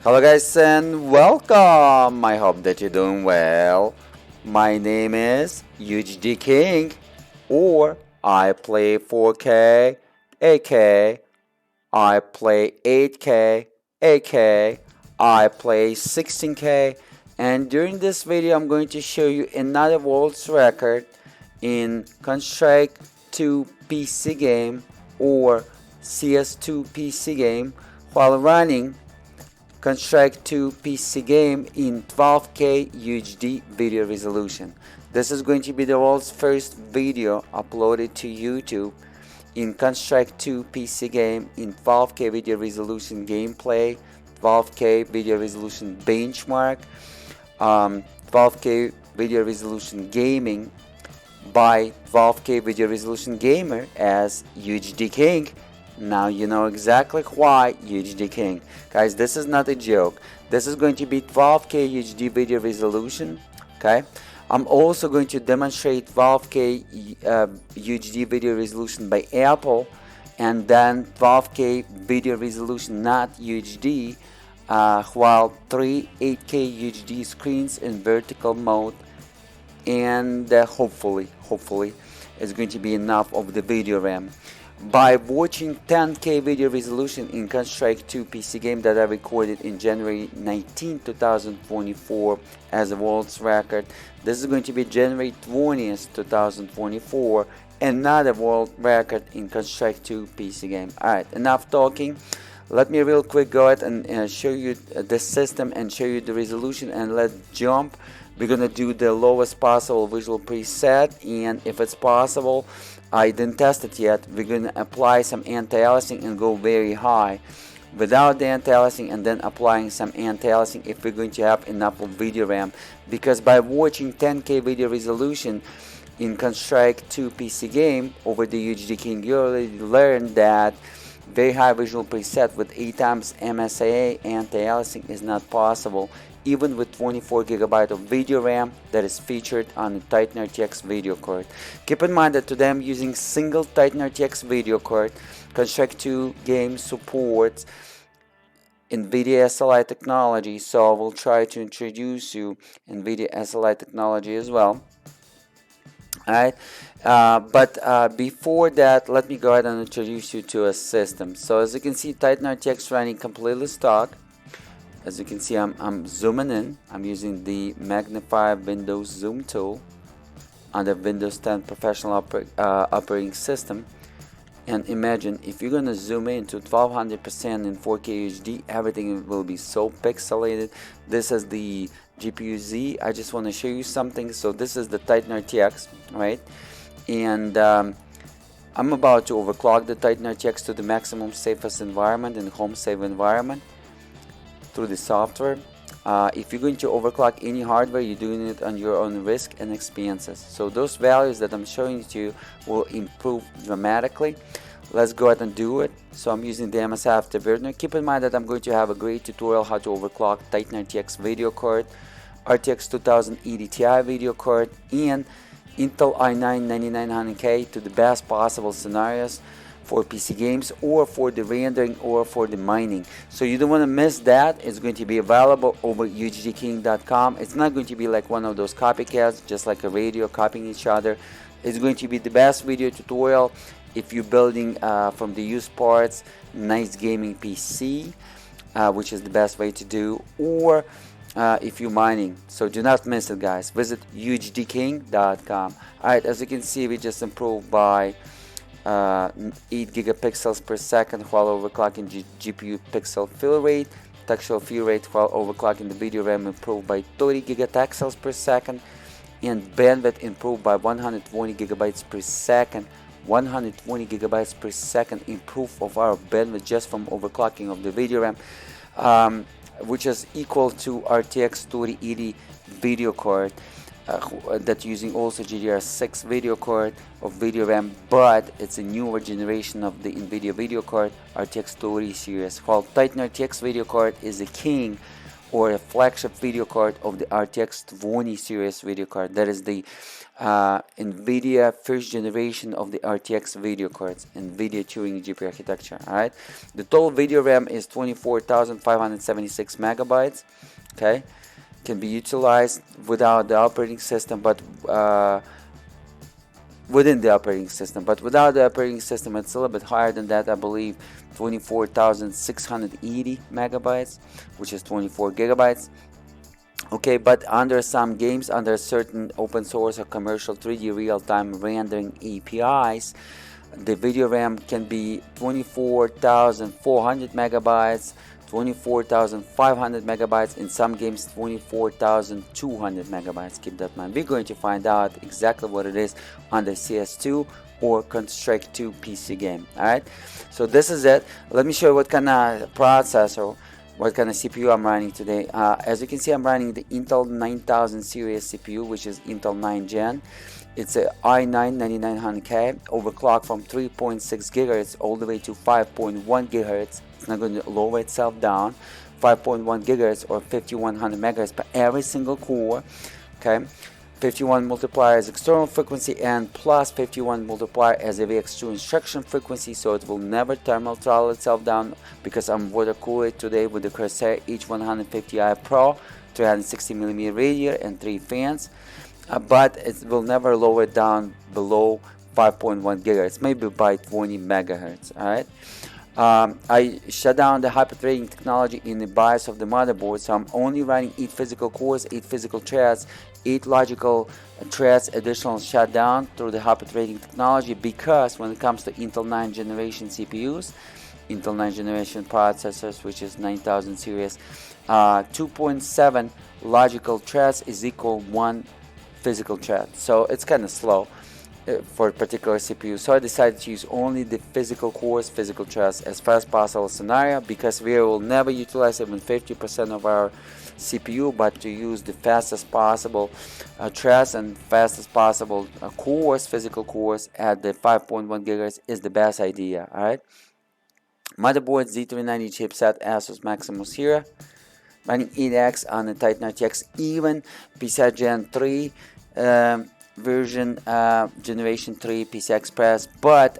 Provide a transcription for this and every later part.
Hello guys and welcome. I hope that you're doing well. My name is UHDking, or I play 4K, 8K, I play 8K, 8K, I play 16K, and during this video I'm going to show you another world's record in Construct 2 PC game or CS2 PC game while running Construct 2 PC game in 12K UHD video resolution. This is going to be the world's first video uploaded to YouTube in Construct 2 PC game in 12K video resolution gameplay, 12K video resolution benchmark, 12K video resolution gaming by 12K video resolution gamer as UHDking. Now you know exactly why UHDking. Guys, this is not a joke. This is going to be 12K UHD video resolution. Okay. I'm also going to demonstrate 12K UHD video resolution by Apple, and then 12K video resolution not UHD, while three 8K UHD screens in vertical mode, and hopefully it's going to be enough of the video RAM. By watching 10K video resolution in Construct 2 PC game that I recorded in January 19, 2024 as a world's record, this is going to be January 20th, 2024, another world record in Construct 2 PC game. Alright, enough talking. Let me real quick go ahead and show you the system and show you the resolution, and let's jump. We're gonna do the lowest possible visual preset, and if it's possible, I didn't test it yet, we're gonna apply some anti-aliasing and go very high without the anti-aliasing, and then applying some anti-aliasing if we're going to have enough of video RAM, because by watching 10K video resolution in Construct 2 PC game over the UHDking, you already learned that very high visual preset with 8 times MSIA anti-aliasing is not possible, even with 24GB of video RAM that is featured on the Titan RTX video card. Keep in mind that today I'm using single Titan RTX video card. Construct 2 game supports Nvidia SLI technology, so I will try to introduce you Nvidia SLI technology as well. Alright, but before that, let me go ahead and introduce you to a system. So as you can see, Titan RTX running completely stock. As you can see, I'm zooming in. I'm using the magnify Windows zoom tool on the Windows 10 professional operating system. And imagine if you're gonna zoom in to 1200% in 4K HD, everything will be so pixelated. This is the GPU Z. I just want to show you something. So this is the Titan RTX, right? And I'm about to overclock the Titan RTX to the maximum safest environment and home safe environment through the software. If you're going to overclock any hardware, you're doing it on your own risk and expenses. So those values that I'm showing to you will improve dramatically. Let's go ahead and do it. So I'm using the MSI Afterburner. Keep in mind that I'm going to have a great tutorial how to overclock Titan RTX video card, RTX 2080 Ti video card, and Intel i9-9900K to the best possible scenarios for PC games, or for the rendering, or for the mining. So you don't want to miss that. It's going to be available over UHDking.com. It's not going to be like one of those copycats, just like a radio copying each other. It's going to be the best video tutorial if you're building from the used parts nice gaming PC, which is the best way to do, or if you're mining. So do not miss it, guys. Visit UHDking.com. Alright, as you can see, we just improved by 8 gigapixels per second while overclocking GPU pixel fill rate. Textual fill rate while overclocking the video RAM improved by 30 gigapixels per second, and bandwidth improved by 120 gigabytes per second. 120 gigabytes per second improve of our bandwidth just from overclocking of the video RAM, which is equal to RTX 3080 video card. That using also GDR6 video card of video RAM, but it's a newer generation of the Nvidia video card RTX 30 series, while Titan RTX video card is a king or a flagship video card of the RTX 20 series video card. That is the Nvidia first generation of the RTX video cards, Nvidia Turing GPU architecture. Alright, the total video RAM is 24,576 megabytes. Okay, can be utilized without the operating system, but within the operating system, but without the operating system it's a little bit higher than that. I believe 24,680 megabytes, which is 24 gigabytes. Okay, but under some games, under certain open source or commercial 3D real-time rendering APIs, the video RAM can be 24,400 megabytes, 24,500 megabytes, in some games 24,200 megabytes. Keep that in mind. We're going to find out exactly what it is on the CS2 or Counter-Strike 2 PC game. Alright, so this is it. Let me show you what kind of processor, what kind of CPU I'm running today. As you can see, I'm running the Intel 9000 series CPU, which is Intel 9 Gen. It's a i9 9900K, overclocked from 3.6 gigahertz all the way to 5.1 gigahertz. It's not going to lower itself down. 5.1 gigahertz or 5100 megahertz per every single core. Okay, 51 multiplier as external frequency and plus 51 multiplier as a VX2 instruction frequency, so it will never thermal throttle itself down because I'm water cooled today with the Corsair H150i Pro, 360mm radiator and 3 fans. But it will never lower it down below 5.1 gigahertz, maybe by 20 megahertz. Alright, I shut down the hyper-threading technology in the BIOS of the motherboard, so I'm only running 8 physical cores, 8 physical threads, 8 logical threads additional shut down through the hyper-threading technology, because when it comes to Intel 9 generation CPUs, Intel 9 generation processors, which is 9000 series, 2.7 logical threads is equal 1 physical thread, so it's kind of slow for a particular CPU. So I decided to use only the physical cores, physical threads as fast as possible scenario, because we will never utilize even 50% of our CPU, but to use the fastest possible threads and fastest possible cores, physical cores at the 5.1 gigahertz is the best idea. Alright, motherboard Z390 chipset Asus Maximus here, running 8X on the Titan RTX, even PCI Gen 3 version, generation 3 PCI Express, but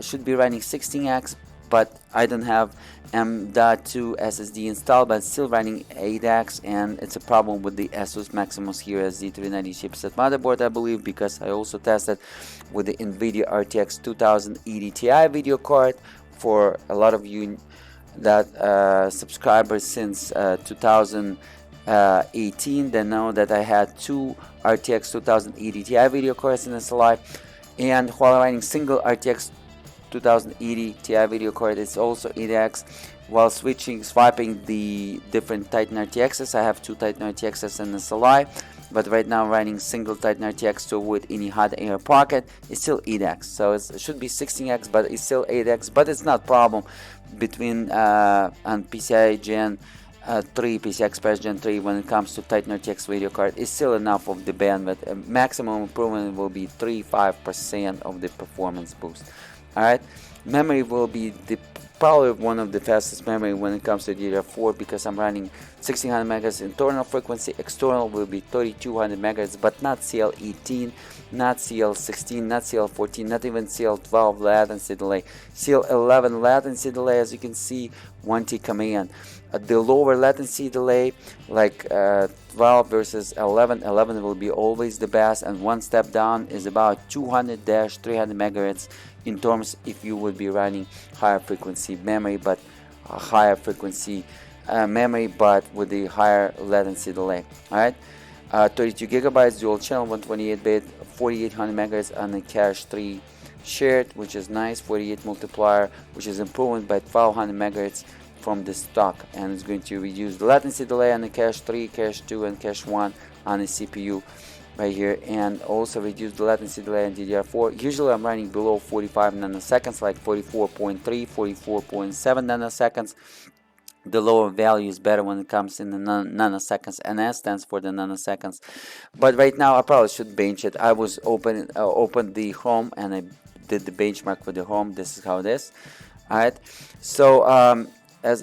should be running 16X, but I don't have M.2 SSD installed, but still running 8X, and it's a problem with the Asus Maximus here as Z390 chipset motherboard, I believe, because I also tested with the Nvidia RTX 2080 Ti video card. For a lot of you that subscribers since 2018, they know that I had 2 RTX 2080 Ti video cards in this life, and while running single RTX 2080 Ti video card, it's also 8X. While swiping the different Titan RTXs, I have 2 Titan RTXs in this life, but right now running single Titan RTX to avoid any hot air pocket. It's still 8X, so it should be 16X, but it's still 8X, but it's not problem between on PCI Gen 3, PCI Express Gen 3 when it comes to Titan RTX video card. It's still enough of the bandwidth. Maximum improvement will be 3-5% of the performance boost. Alright, memory will be probably one of the fastest memory when it comes to DDR4, because I'm running 1600 megahertz internal frequency. External will be 3200 megahertz, but not CL18, not CL16, not CL14, not even CL12 latency delay. CL11 latency delay, as you can see, 1T command. The lower latency delay, like 12 versus 11 will be always the best, and one step down is about 200-300 megahertz in terms if you would be running higher frequency memory, but higher frequency memory, but with the higher latency delay. Alright, 32 gigabytes dual channel 128-bit, 4800 megahertz on the cache 3 shared, which is nice. 48 multiplier, which is improvement by 1200 megahertz from the stock, and it's going to reduce the latency delay on the cache 3, cache 2, and cache 1 on the CPU right here, and also reduce the latency delay on DDR4. Usually I'm running below 45 nanoseconds, like 44.3, 44.7 nanoseconds. The lower value is better when it comes in the nanoseconds, and S stands for the nanoseconds. But right now I probably should bench it. I was opened the Chrome and I did the benchmark with the Chrome. This is how it is. Alright, so as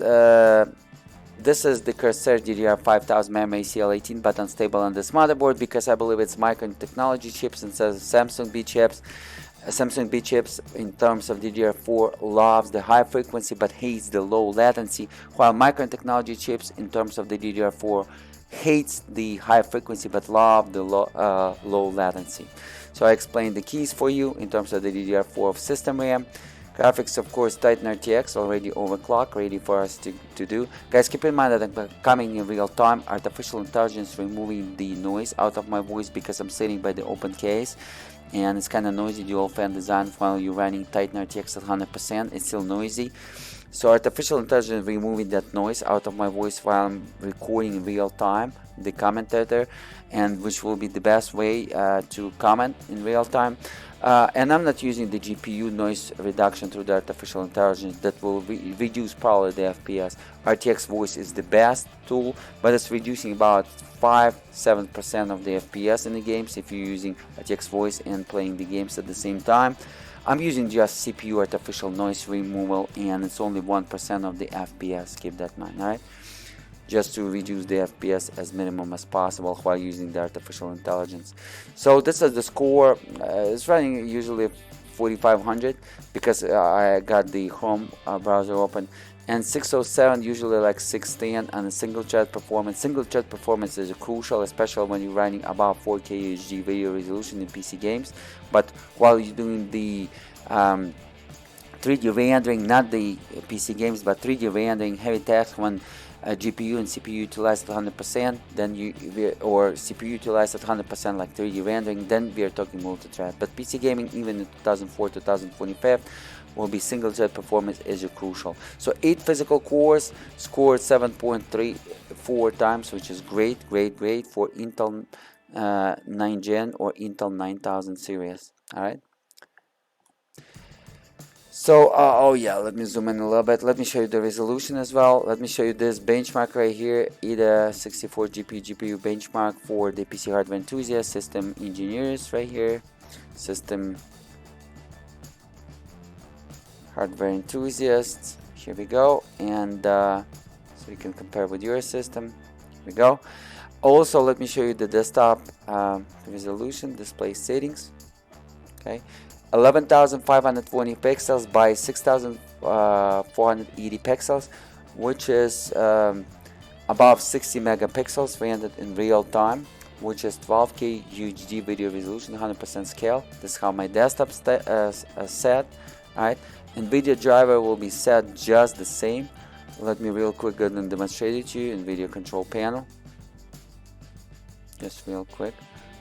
this is the Corsair DDR 5000 memory CL18, but unstable on this motherboard because I believe it's Micron technology chips instead of Samsung B chips. Samsung B chips in terms of DDR4 loves the high frequency but hates the low latency, while Micron technology chips in terms of the DDR4 hates the high frequency but love the low latency. So I explained the keys for you in terms of the DDR4 of system RAM. Graphics, of course, Titan RTX already overclocked, ready for us to do. Guys, keep in mind that I'm coming in real time. Artificial intelligence removing the noise out of my voice because I'm sitting by the open case. And it's kind of noisy, dual fan design while you're running Titan RTX at 100%. It's still noisy. So artificial intelligence removing that noise out of my voice while I'm recording in real time, the commentator, and which will be the best way to comment in real time. And I'm not using the GPU noise reduction through the artificial intelligence that will reduce probably the FPS. RTX voice is the best tool, but it's reducing about 5-7% of the FPS in the games if you're using RTX voice and playing the games at the same time. I'm using just CPU artificial noise removal, and it's only 1% of the FPS. Keep that in mind, alright? Just to reduce the FPS as minimum as possible while using the artificial intelligence. So this is the score. It's running usually 4500 because I got the Chrome browser open, and 607 usually like 610 on a single chat performance. Single chat performance is crucial, especially when you're running above 4K UHD video resolution in PC games. But while you're doing the 3D rendering, not the PC games, but 3D rendering, heavy tasks when GPU and CPU utilized at 100%, then or CPU utilized at 100% like 3D rendering, then we are talking multi-thread. But PC gaming, even in 2004-2025, will be single thread performance is crucial. So 8 physical cores scored 7.34 times, which is great for Intel 9 Gen or Intel 9000 series. All right. So, oh yeah, let me zoom in a little bit. Let me show you the resolution as well. Let me show you this benchmark right here, EDA 64 GPU benchmark for the PC hardware enthusiasts, system engineers right here, system hardware enthusiasts. Here we go, and so you can compare with your system. Here we go. Also, let me show you the desktop resolution, display settings. Okay. 11,520 pixels by 6,480 pixels, which is above 60 megapixels rendered in real time, which is 12K UHD video resolution, 100% scale. This is how my desktop set. Alright, Nvidia driver will be set just the same. Let me real quick go and demonstrate it to you. Nvidia control panel. Just real quick,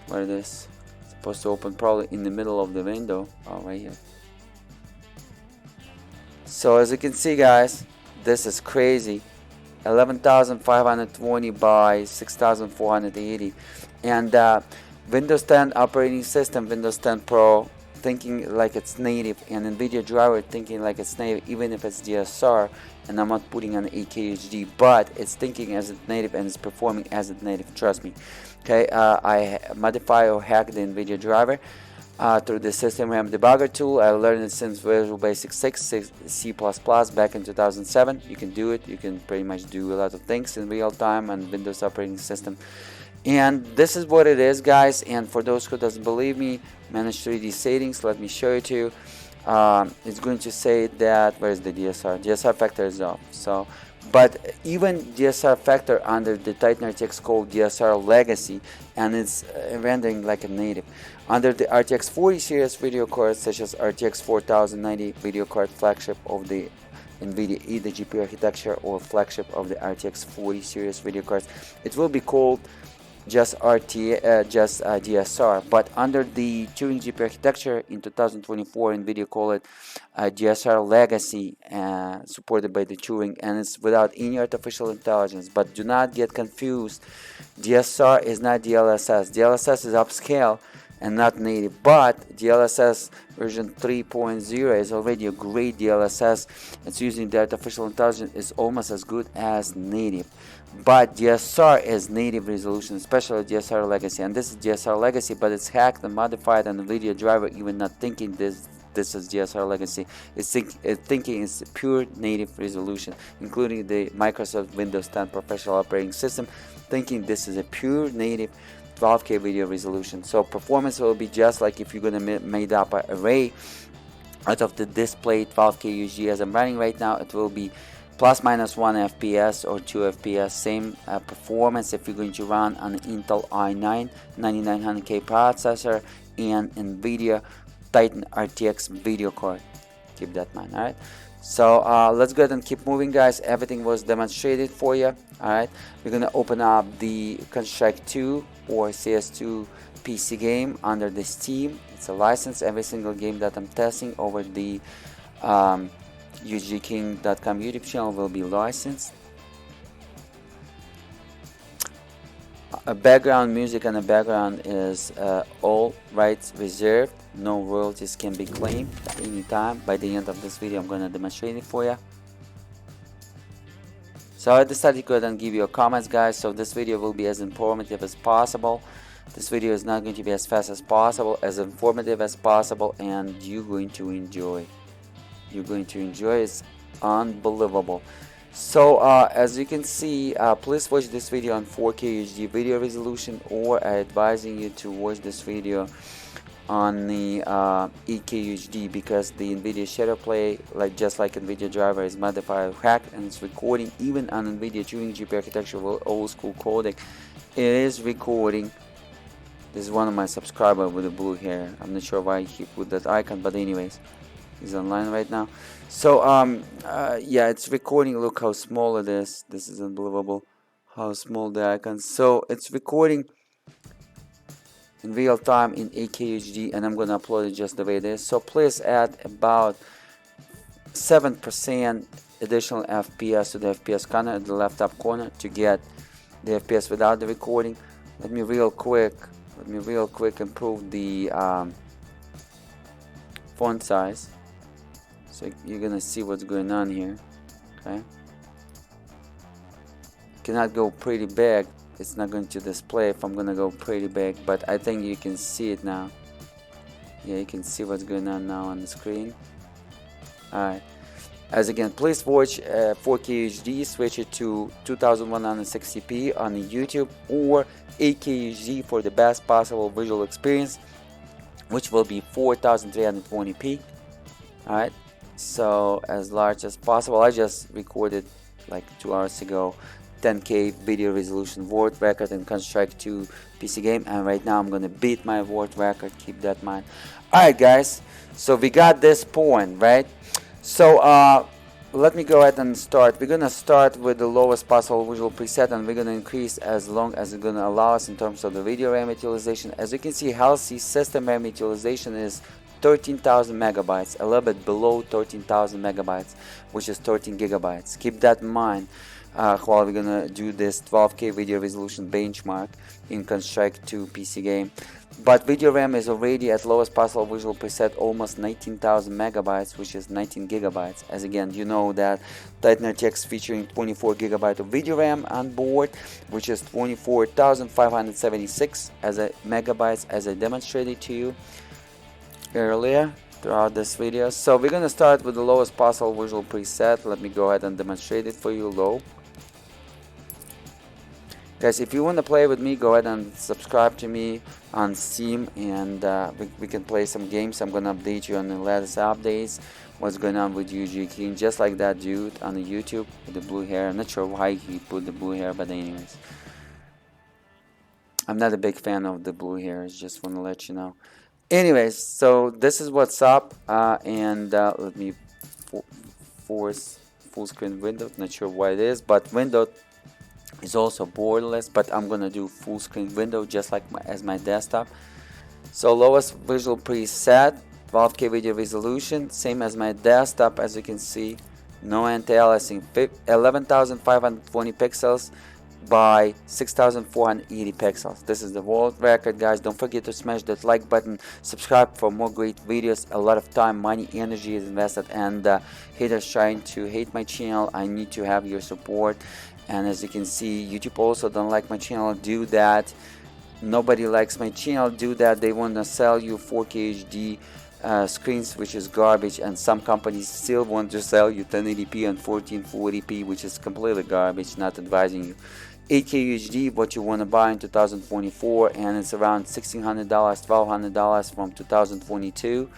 where it is. Supposed to open probably in the middle of the window. Oh, right here. So as you can see, guys, this is crazy. 11,520 by 6,480, and Windows 10 operating system, Windows 10 Pro, thinking like it's native, and Nvidia driver thinking like it's native, even if it's DSR, and I'm not putting on 8K HD, but it's thinking as it's native and it's performing as it's native. Trust me. Okay, I modify or hack the Nvidia driver through the System RAM Debugger tool. I learned it since Visual Basic 6, C++ back in 2007. You can do it. You can pretty much do a lot of things in real time on Windows operating system. And this is what it is, guys. And for those who doesn't believe me, manage 3D settings. Let me show it to you. It's going to say that, where is the DSR? DSR factor is off. So, but even DSR factor under the Titan RTX called DSR legacy, and it's rendering like a native. Under the RTX 40 series video cards, such as RTX 4090 video card, flagship of the Nvidia either GPU architecture or flagship of the RTX 40 series video cards, it will be called just DSR. But under the Turing GPU architecture in 2024, Nvidia called it DSR legacy, supported by the Turing, and it's without any artificial intelligence. But do not get confused. DSR is not DLSS. DLSS is upscale and not native, but DLSS version 3.0 is already a great DLSS. It's using the artificial intelligence, is almost as good as native. But DSR is native resolution, especially DSR legacy, and this is DSR legacy, but it's hacked and modified on NVIDIA driver, even not thinking this this is GSR legacy. It's thinking it's pure native resolution, including the Microsoft Windows 10 professional operating system, thinking this is a pure native 12K video resolution. So performance will be just like if you're gonna made up an array out of the display 12K UHD as I'm running right now. It will be plus minus 1 FPS or 2 FPS, same performance if you're going to run on Intel i9 9900K processor and Nvidia Titan RTX video card. Keep that in mind. Alright, so let's go ahead and keep moving, guys. Everything was demonstrated for you. Alright, we're gonna open up the Counter-Strike 2 or CS2 PC game under the Steam. It's a license. Every single game that I'm testing over the UHDking.com YouTube channel will be licensed. A background music and the background is all rights reserved. No royalties can be claimed at any time. By the end of this video, I'm going to demonstrate it for you. So I decided to go ahead and give you a comments, guys. So this video will be as informative as possible. This video is not going to be as fast as possible, as informative as possible, and you're going to enjoy. You're going to enjoy. It's unbelievable. So as you can see, please watch this video on 4K UHD video resolution, or I advising you to watch this video on the 8K UHD, because the Nvidia Shadow Play, just like Nvidia driver, is modified, hacked, and it's recording even on Nvidia Turing GPU architecture with old school codec. It is recording. This is one of my subscribers with the blue hair. I'm not sure why he put that icon, but anyways, he's online right now. So yeah, it's recording. Look how small it is. This is unbelievable how small the icon. So it's recording in real time in 8K UHD, and I'm gonna upload it just the way it is. So please add about 7% additional FPS to the FPS counter at the left top corner to get the FPS without the recording. Let me real quick improve the font size, so you're gonna see what's going on here. Okay, cannot go pretty big, it's not going to display if I'm gonna go pretty big, but I think you can see it now. Yeah, you can see what's going on now on the screen. Alright, as again, please watch 4K UHD, switch it to 2160p on YouTube, or 8K UHD for the best possible visual experience, which will be 4320p. Alright, so as large as possible. I just recorded like 2 hours ago 10K video resolution world record in Counter-Strike 2 PC game, and right now I'm gonna beat my world record. Keep that in mind. Alright, guys, so we got this point, right? So let me go ahead and start. We're gonna start with the lowest possible visual preset, and we're gonna increase as long as it's gonna allow us in terms of the video RAM utilization. As you can see, healthy system RAM utilization is 13,000 megabytes, a little bit below 13,000 megabytes, which is 13 gigabytes. Keep that in mind while we're gonna do this 12K video resolution benchmark in Counter-Strike 2 PC game. But video RAM is already at lowest possible visual preset, almost 19,000 megabytes, which is 19 gigabytes. As again, you know that Titan RTX featuring 24 gigabyte of video RAM on board, which is 24,576 as a megabytes, as I demonstrated to you earlier throughout this video. So we're gonna start with the lowest possible visual preset. Let me go ahead and demonstrate it for you. Low. Guys, if you want to play with me, go ahead and subscribe to me on Steam, and we can play some games. I'm gonna update you on the latest updates, what's going on with UHDking, just like that dude on the YouTube with the blue hair. I'm not sure why he put the blue hair, but anyways, I'm not a big fan of the blue hair. Just want to let you know. Anyways, so this is what's up, and let me force full screen window. Not sure why it is, but window is also borderless, but I'm gonna do full screen window just like as my desktop. So lowest visual preset, 12K video resolution, same as my desktop. As you can see, no anti-aliasing, 11,520 pixels by 6,480 pixels. This is the world record, guys. Don't forget to smash that like button, subscribe for more great videos. A lot of time, money, energy is invested, and haters trying to hate my channel. I need to have your support. And as you can see, YouTube also don't like my channel. Do that. Nobody likes my channel. Do that. They want to sell you 4K HD screens, which is garbage, and some companies still want to sell you 1080p and 1440p, which is completely garbage. Not advising you. 8K UHD, what you want to buy in 2024, and it's around $1,600, $1,200 from 2022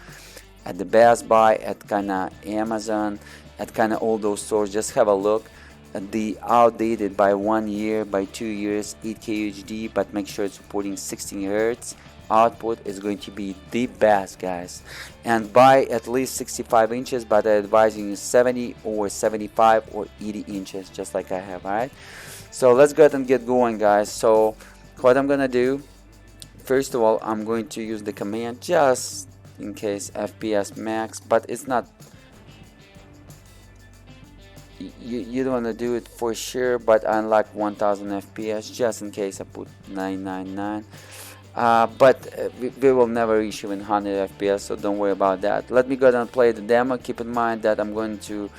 at the Best Buy, at kind of Amazon, at kind of all those stores. Just have a look at the outdated by 1 year, by 2 years 8K UHD, but make sure it's supporting 16 Hz. Output is going to be the best, guys, and buy at least 65 inches, but I'm advising you 70 or 75 or 80 inches, just like I have. All right, so let's go ahead and get going, guys. So what I'm gonna do, first of all, I'm going to use the command just in case, FPS max, but it's not, you don't want to do it for sure, but unlock 1000 FPS just in case. I put 999. But we will never reach even 100 FPS, so don't worry about that. Let me go ahead and play the demo. Keep in mind that I'm going to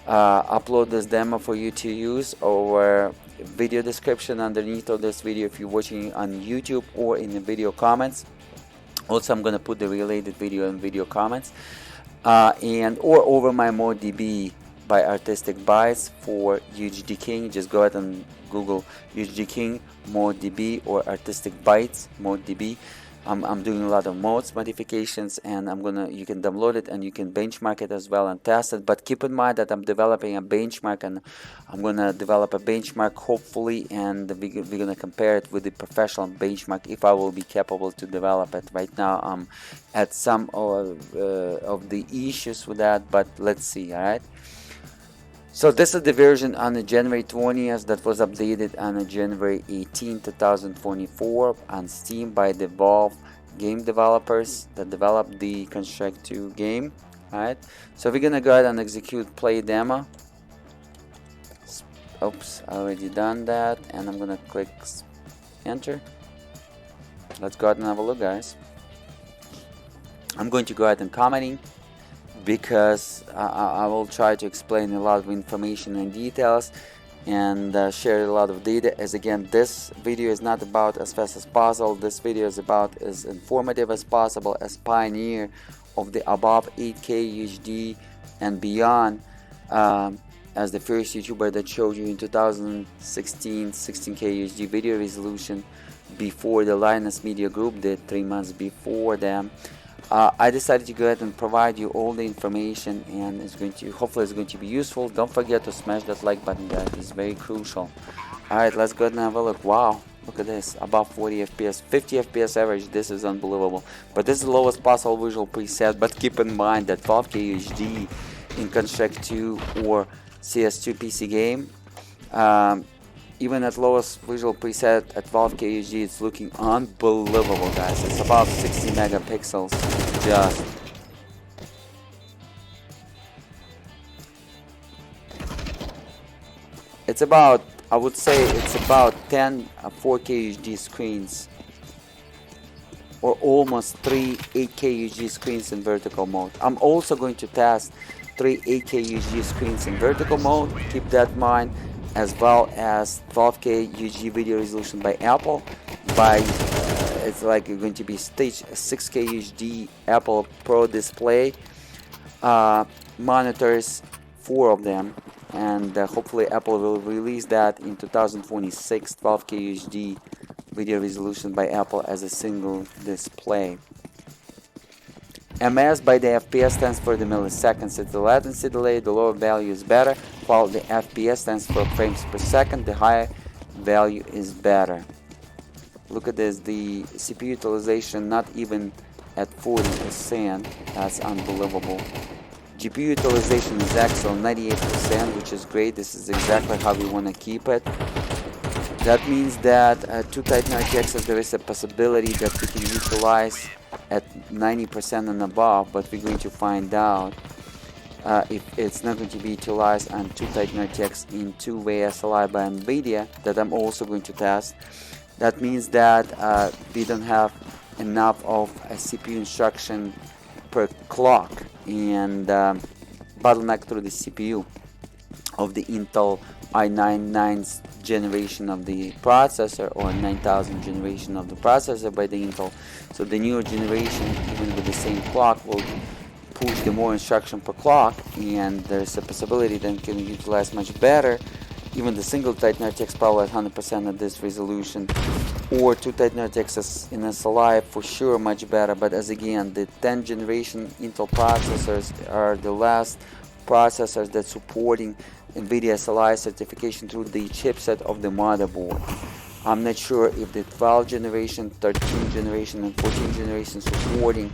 upload this demo for you to use over video description underneath of this video if you're watching on YouTube, or in the video comments. Also, I'm going to put the related video in video comments, and or over my ModeDB by Artistic Bytes for UHDking. Just go ahead and Google UHDking ModeDB or Artistic Bytes ModeDB. I'm doing a lot of modes modifications, and you can download it and you can benchmark it as well and test it. But keep in mind that I'm developing a benchmark, and I'm gonna develop a benchmark hopefully, and we're gonna compare it with the professional benchmark if I will be capable to develop it. Right now I'm at some of the issues with that, but let's see. All right. So this is the version on the January 20th that was updated on the January 18, 2024 on Steam by the Valve game developers that developed the Construct 2 game. Alright, so we're gonna go ahead and execute play demo. Oops, I already done that, and I'm gonna click enter. Let's go ahead and have a look, guys. I'm going to go ahead and commenting, because I will try to explain a lot of information and details, and share a lot of data. As again, this video is not about as fast as possible. This video is about as informative as possible, as pioneer of the above 8K UHD and beyond, as the first YouTuber that showed you in 2016 16K UHD video resolution before the Linus Media Group did 3 months before them. I decided to go ahead and provide you all the information, and hopefully it's going to be useful. Don't forget to smash that like button, guys. It's very crucial. Alright, let's go ahead and have a look. Wow, look at this, above 40 FPS, 50 FPS average. This is unbelievable. But this is the lowest possible visual preset. But keep in mind that 12K UHD in Construct 2 or CS2 PC game, even at lowest visual preset at 12K UHD, it's looking unbelievable, guys. It's about 60 megapixels. Just it's about, I would say it's about 10 4K UHD screens, or almost 3 8K UHD screens in vertical mode. I'm also going to test 3 8K UHD screens in vertical mode. Keep that in mind, as well as 12K UHD video resolution by Apple. It's like going to be stage 6K UHD Apple Pro display monitors, 4 of them, and hopefully Apple will release that in 2026. 12K UHD video resolution by Apple as a single display. MS by the FPS stands for the milliseconds. It's the latency delay. The lower value is better, while the FPS stands for frames per second. The higher value is better. Look at this, the CPU utilization not even at 40%. That's unbelievable. GPU utilization is excellent, 98%, which is great. This is exactly how we want to keep it. That means that 2 Titan RTXs, there is a possibility that we can utilize at 90% and above, but we're going to find out if it's not going to be utilized on 2 Titan RTX in 2-way SLI by Nvidia, that I'm also going to test. That means that we don't have enough of a CPU instruction per clock, and bottleneck through the CPU. of the Intel i9 9th generation of the processor, or 9000 generation of the processor by the Intel. So the newer generation, even with the same clock, will push the more instruction per clock, and there's a possibility that it can utilize much better even the single Titan RTX power at 100% at this resolution, or two Titan RTXs in SLI for sure much better. But as again, the 10th generation Intel processors are the last processors that supporting Nvidia SLI certification through the chipset of the motherboard. I'm not sure if the 12th generation, 13th generation, and 14th generation supporting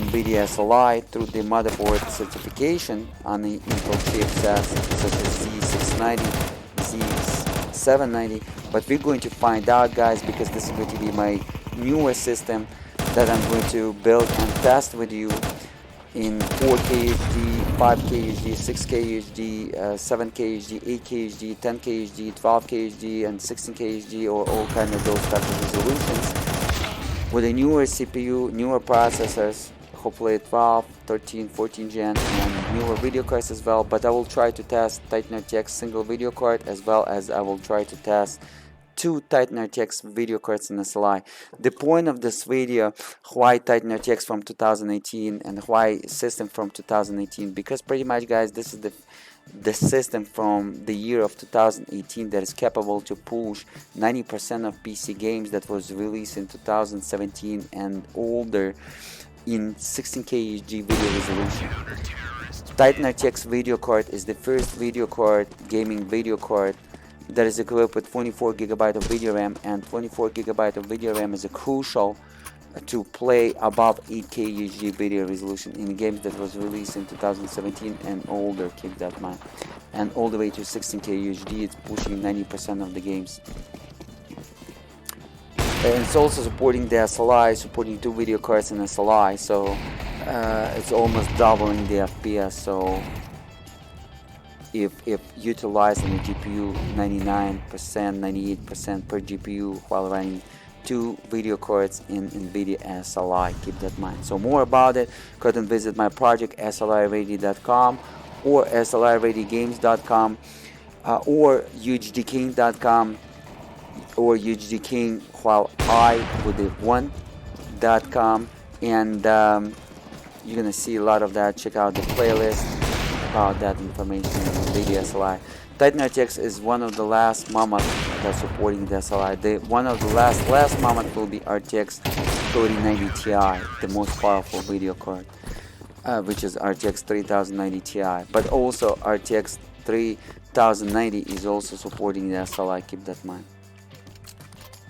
Nvidia SLI through the motherboard certification on the Intel chipsets such as Z690, Z790, but we're going to find out, guys, because this is going to be my newer system that I'm going to build and test with you in 4K UHD, 5K UHD, 6K UHD, 7K UHD, 8K UHD, 10K UHD, 12K UHD, and 16K UHD, or all kind of those types of resolutions with a newer CPU, newer processors, hopefully 12, 13, 14 gen, and newer video cards as well. But I will try to test Titan RTX single video card, as well as I will try to test two Titan RTX video cards in SLI. The point of this video, why Titan RTX from 2018 and why system from 2018, because pretty much, guys, this is the system from the year of 2018 that is capable to push 90% of PC games that was released in 2017 and older in 16K UHD video resolution. Titan RTX video card is the first video card, gaming video card, that is equipped with 24 GB of video RAM, and 24 GB of video RAM is crucial to play above 8K UHD video resolution in games that was released in 2017 and older, keep that in mind. And all the way to 16K UHD, it's pushing 90% of the games. And it's also supporting the SLI, supporting two video cards in SLI, so it's almost doubling the FPS. So if utilizing the GPU 99%, 98% per GPU while running two video cards in Nvidia SLI, keep that in mind. So more about it, go and visit my project slirady.com or sliradygames.com or UHDking.com or UHDking while I with the one.com, and you're gonna see a lot of that. Check out the playlist about that information in Nvidia SLI. Titan RTX is one of the last mammoth that's supporting the SLI. One of the last mammoth will be RTX 3090 Ti, the most powerful video card, which is RTX 3090 Ti. But also RTX 3090 is also supporting the SLI. Keep that in mind.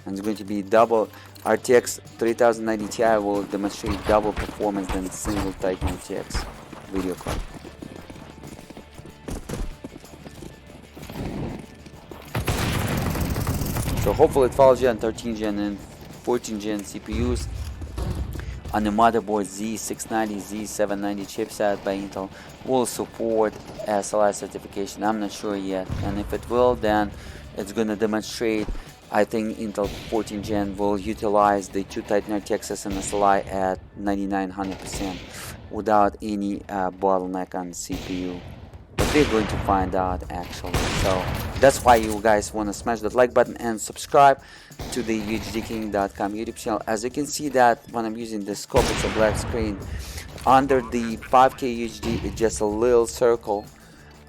And it's going to be double. RTX 3090 Ti will demonstrate double performance than single Titan RTX video card. So hopefully 12 gen, 13 gen, and 14 gen CPUs on the motherboard Z690, Z790 chipset by Intel will support SLI certification. I'm not sure yet, and if it will, then it's going to demonstrate. I think Intel 14 gen will utilize the two Titan RTXs and SLI at 99-100% without any bottleneck on CPU. But we're going to find out actually. So that's why you guys want to smash that like button and subscribe to the UHDking.com YouTube channel. As you can see that when I'm using the scope, it's a black screen. Under the 5K UHD, it's just a little circle.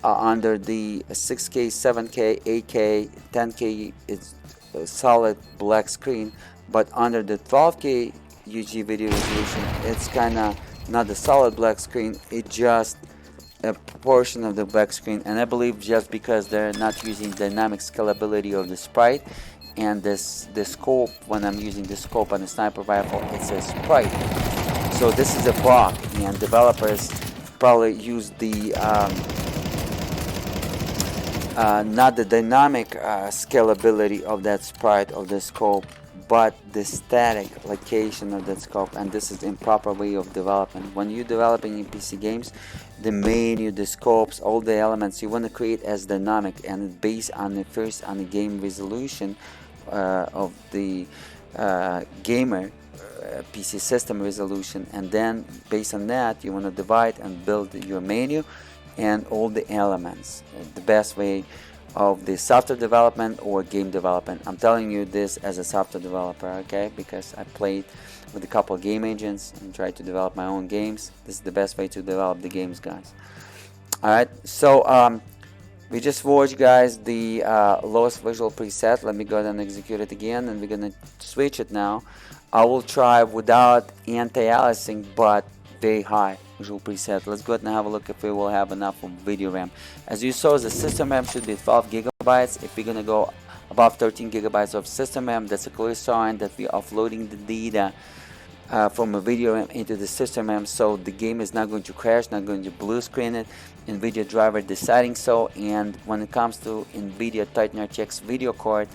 Under the 6K, 7K, 8K, 10K, it's a solid black screen. But under the 12K UHD video resolution, it's kind of not a solid black screen. It's just a portion of the black screen, and I believe just because they're not using dynamic scalability of the sprite, and the scope, when I'm using the scope on the sniper rifle, it's a sprite. So this is a bug, and developers probably use the not the dynamic scalability of that sprite of the scope, but the static location of that scope, and this is improper way of development. When you're developing in PC games, the menu, the scopes, all the elements you want to create as dynamic, and based on the first on the game resolution of the gamer PC system resolution, and then based on that you want to divide and build your menu and all the elements. The best way of the software development or game development. I'm telling you this as a software developer, okay, because I played with a couple of game engines and tried to develop my own games. This is the best way to develop the games, guys. Alright, so we just watched, guys, the lowest visual preset. Let me go ahead and execute it again, and we're gonna switch it now. I will try without anti-aliasing but very high visual preset. Let's go ahead and have a look if we will have enough of video RAM. As you saw, the system RAM should be 12 gigabytes. If we're gonna go above 13 gigabytes of system RAM, that's a clear sign that we are offloading the data from a video RAM into the system RAM, so the game is not going to crash, not going to blue screen it. Nvidia driver deciding so. And when it comes to Nvidia Titan RTX video card,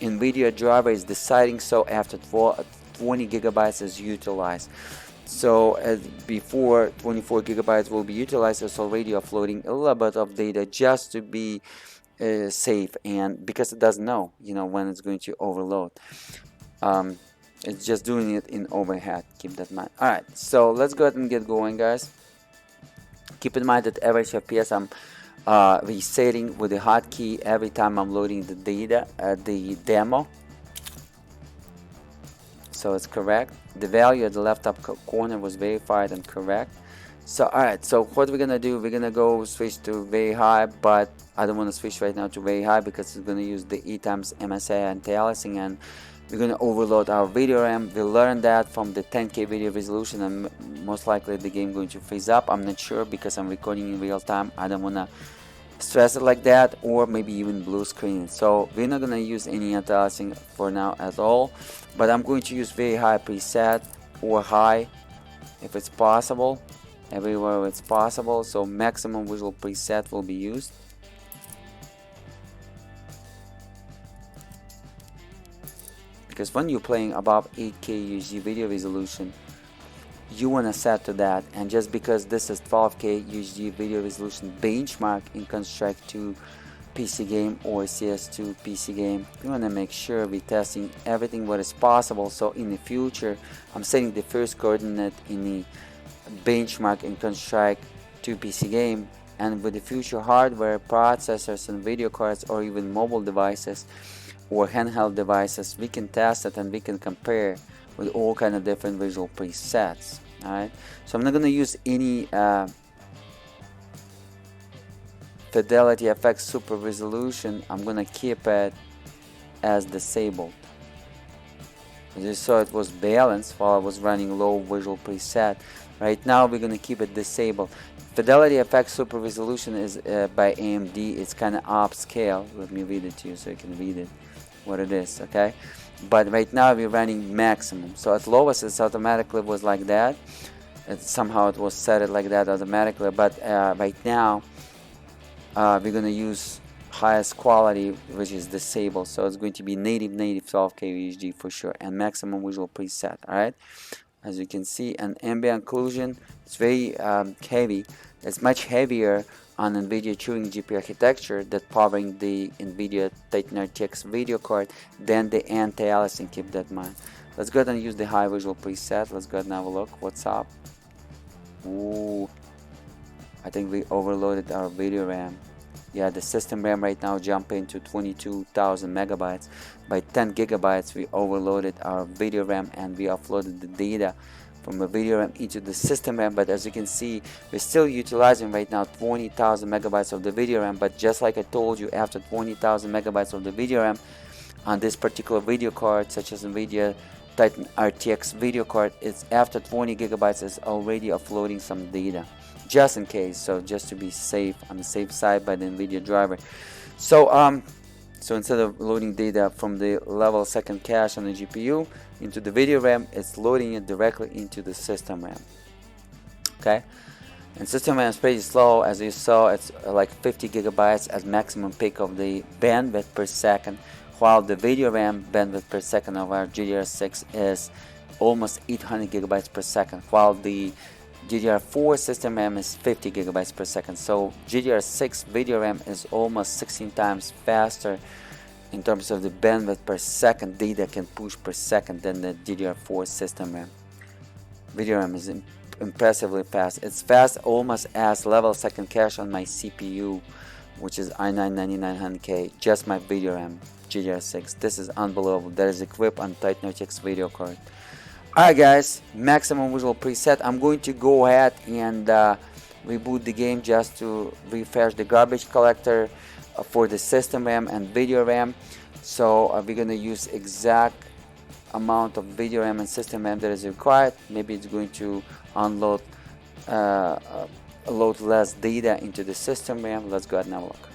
Nvidia driver is deciding so after 20 gigabytes is utilized. So before 24 gigabytes will be utilized, it's already offloading a little bit of data just to be safe, and because it doesn't know, when it's going to overload. It's just doing it in overhead. Keep that in mind. Alright, so let's go ahead and get going, guys. Keep in mind that average FPS I'm resetting with the hotkey every time I'm loading the data, the demo. So it's correct. The value at the left top corner was verified and correct. So alright, so what we're gonna do, we're gonna go switch to very high, but I don't want to switch right now to very high because it's gonna use the E times MSA anti-aliasing, and we're going to overload our video RAM. We learned that from the 10K video resolution, and most likely the game going to freeze up. I'm not sure because I'm recording in real time. I don't want to stress it like that, or maybe even blue screen. So we're not going to use any anti-aliasing for now at all, but I'm going to use very high preset or high if it's possible, everywhere it's possible. So maximum visual preset will be used. Because when you're playing above 8K UHD video resolution, you want to set to that, and just because this is 12K UHD video resolution benchmark in Construct 2 PC game or CS2 PC game, we want to make sure we're testing everything what is possible. So in the future, I'm setting the first coordinate in the benchmark in Construct 2 PC game, and with the future hardware, processors and video cards, or even mobile devices or handheld devices, we can test it and we can compare with all kind of different visual presets. Alright, so I'm not going to use any fidelity effects super resolution. I'm going to keep it as disabled. As you saw, it was balanced while I was running low visual preset. Right now we're going to keep it disabled. Fidelity effects super resolution is by AMD. It's kind of upscale. Let me read it to you so you can read it what it is, okay? But right now we're running maximum. So at lowest it's automatically was like that. Somehow it was set it like that automatically. But right now we're gonna use highest quality, which is disabled. So it's going to be native 12K UHD for sure, and maximum visual preset. All right. As you can see, an ambient occlusion, it's very heavy. It's much heavier on Nvidia Turing GPU architecture that powering the Nvidia Titan RTX video card than the anti-aliasing. Keep that in mind. Let's go ahead and use the high visual preset. Let's go ahead and have a look. What's up? Ooh, I think we overloaded our video RAM. Yeah, the system RAM right now jumping to 22,000 megabytes. By 10 gigabytes we overloaded our video RAM and we offloaded the data from the video RAM into the system RAM. But as you can see, we're still utilizing right now 20,000 megabytes of the video RAM. But just like I told you, after 20,000 megabytes of the video RAM on this particular video card, such as Nvidia Titan RTX video card, it's after 20 gigabytes is already offloading some data, just in case. So just to be safe, on the safe side by the Nvidia driver. So instead of loading data from the level second cache on the GPU into the video RAM, it's loading it directly into the system RAM. Okay, and system RAM is pretty slow. As you saw, it's like 50 gigabytes at maximum peak of the bandwidth per second, while the video RAM bandwidth per second of our GDDR6 is almost 800 gigabytes per second, while the GDDR4 system RAM is 50 gigabytes per second. So GDDR6 video RAM is almost 16 times faster in terms of the bandwidth per second data can push per second than the GDDR4 system RAM. Video RAM is impressively fast. It's fast almost as level second cache on my CPU, which is i9-9900K, just my video RAM GDR6. This is unbelievable. That is equipped on Titan RTX video card. Alright guys, maximum visual preset. I'm going to go ahead and reboot the game just to refresh the garbage collector for the system RAM and video RAM. So we're gonna use exact amount of video RAM and system RAM that is required. Maybe it's going to unload load less data into the system RAM. Let's go ahead and have a look.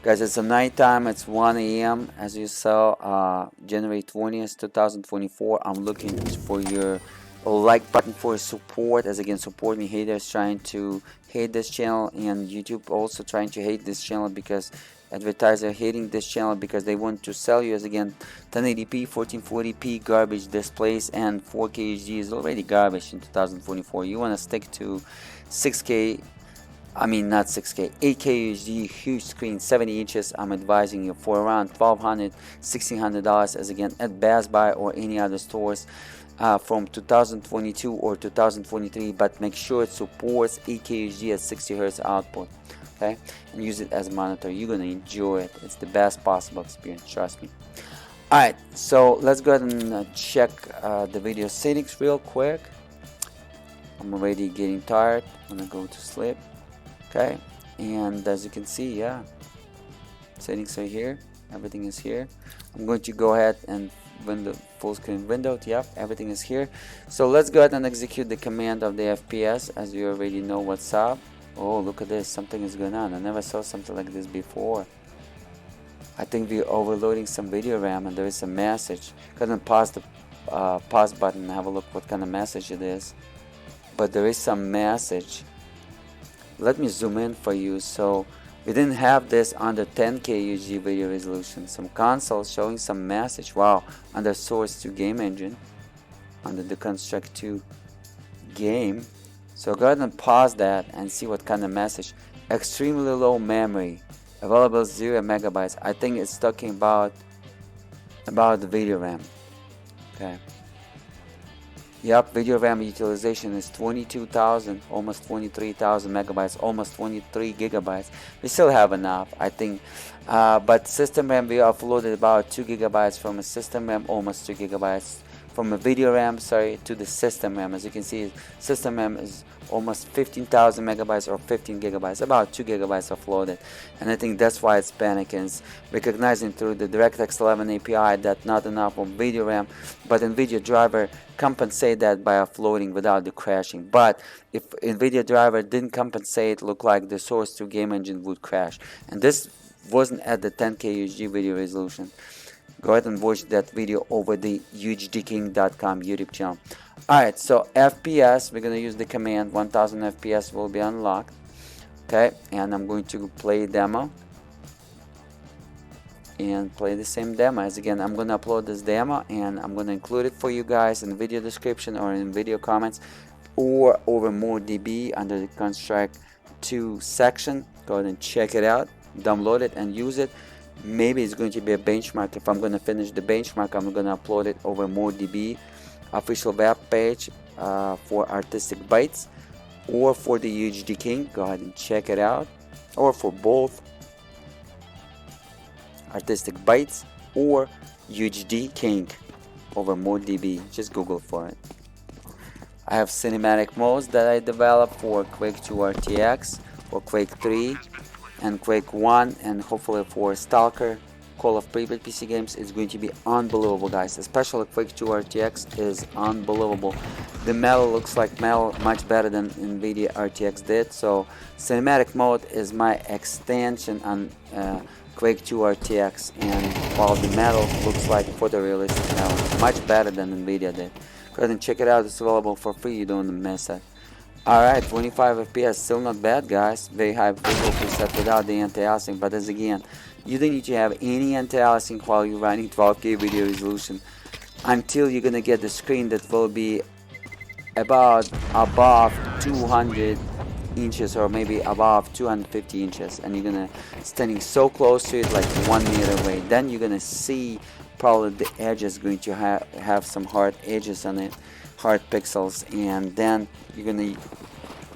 Guys, it's a night time. It's 1 a.m. as you saw, January 20th 2024. I'm looking for your like button for support, as again, support me. Haters trying to hate this channel, and YouTube also trying to hate this channel because advertisers hating this channel because they want to sell you, as again, 1080p 1440p garbage displays, and 4K HD is already garbage in 2024. You want to stick to 6K, I mean not 6K, 8K HD, huge screen, 70 inches. I'm advising you for around $1,200, $1,600, as again at Best Buy or any other stores from 2022 or 2023, but make sure it supports 8K HD at 60 Hz output. Okay, and use it as a monitor. You're gonna enjoy it. It's the best possible experience, trust me. Alright, so let's go ahead and check the video settings real quick. I'm already getting tired. I'm gonna go to sleep. Okay, and as you can see, yeah, settings are here, everything is here. I'm going to go ahead and window full screen window. Yep, everything is here. So let's go ahead and execute the command of the FPS, as you already know what's up. Oh, look at this, something is going on. I never saw something like this before. I think we're overloading some video RAM and there is a message. Go ahead and pause the pause button and have a look what kind of message it is. But there is some message. Let me zoom in for you. So we didn't have this under 10K UHD video resolution. Some console showing some message. Wow, under Source 2 game engine, under the Construct 2 game. So go ahead and pause that and see what kind of message. Extremely low memory, available 0 megabytes. I think it's talking about the video RAM. Okay. Yep, video RAM utilization is 22,000, almost 23,000 megabytes, almost 23 gigabytes. We still have enough, I think. But system RAM, we offloaded about 2 gigabytes from a system RAM, almost 2 gigabytes from a video RAM, sorry, to the system RAM. As you can see, system RAM is almost 15,000 megabytes or 15 gigabytes, about 2 gigabytes offloaded. And I think that's why it's panicking. It's recognizing through the DirectX 11 API that not enough of video RAM, but NVIDIA driver compensate that by offloading without the crashing. But if NVIDIA driver didn't compensate, look like the Source 2 game engine would crash. And this wasn't at the 10K UHD video resolution. Go ahead and watch that video over the UHDking.com YouTube channel. Alright, so FPS, we're going to use the command 1000 FPS will be unlocked. Okay, and I'm going to play demo. And play the same demo. As again, I'm going to upload this demo and I'm going to include it for you guys in the video description or in video comments or over MoreDB under the Construct 2 section. Go ahead and check it out, download it and use it. Maybe it's going to be a benchmark. If I'm going to finish the benchmark, I'm going to upload it over MoreDB official web page for Artistic Bytes or for the UHDking. Go ahead and check it out, or for both Artistic Bytes or UHDking over MoreDB. Just Google for it. I have cinematic modes that I developed for Quake 2 RTX, for Quake 3 and Quake 1, and hopefully for Stalker, Call of Pripyat PC games. Is going to be unbelievable, guys. Especially Quake 2 RTX is unbelievable. The metal looks like metal, much better than Nvidia RTX did. So cinematic mode is my extension on Quake 2 RTX, and while the metal looks like photorealistic metal, much better than Nvidia did. Go ahead and check it out. It's available for free. You don't miss it. Alright, 25 FPS, still not bad, guys. Very high visual preset without the anti-aliasing, but as again, you don't need to have any anti-aliasing while you're running 12K video resolution until you're gonna get the screen that will be about above 200 inches or maybe above 250 inches, and you're gonna standing so close to it, like 1 meter away. Then you're gonna see probably the edge is going to have some hard edges on it, hard pixels, and then you're gonna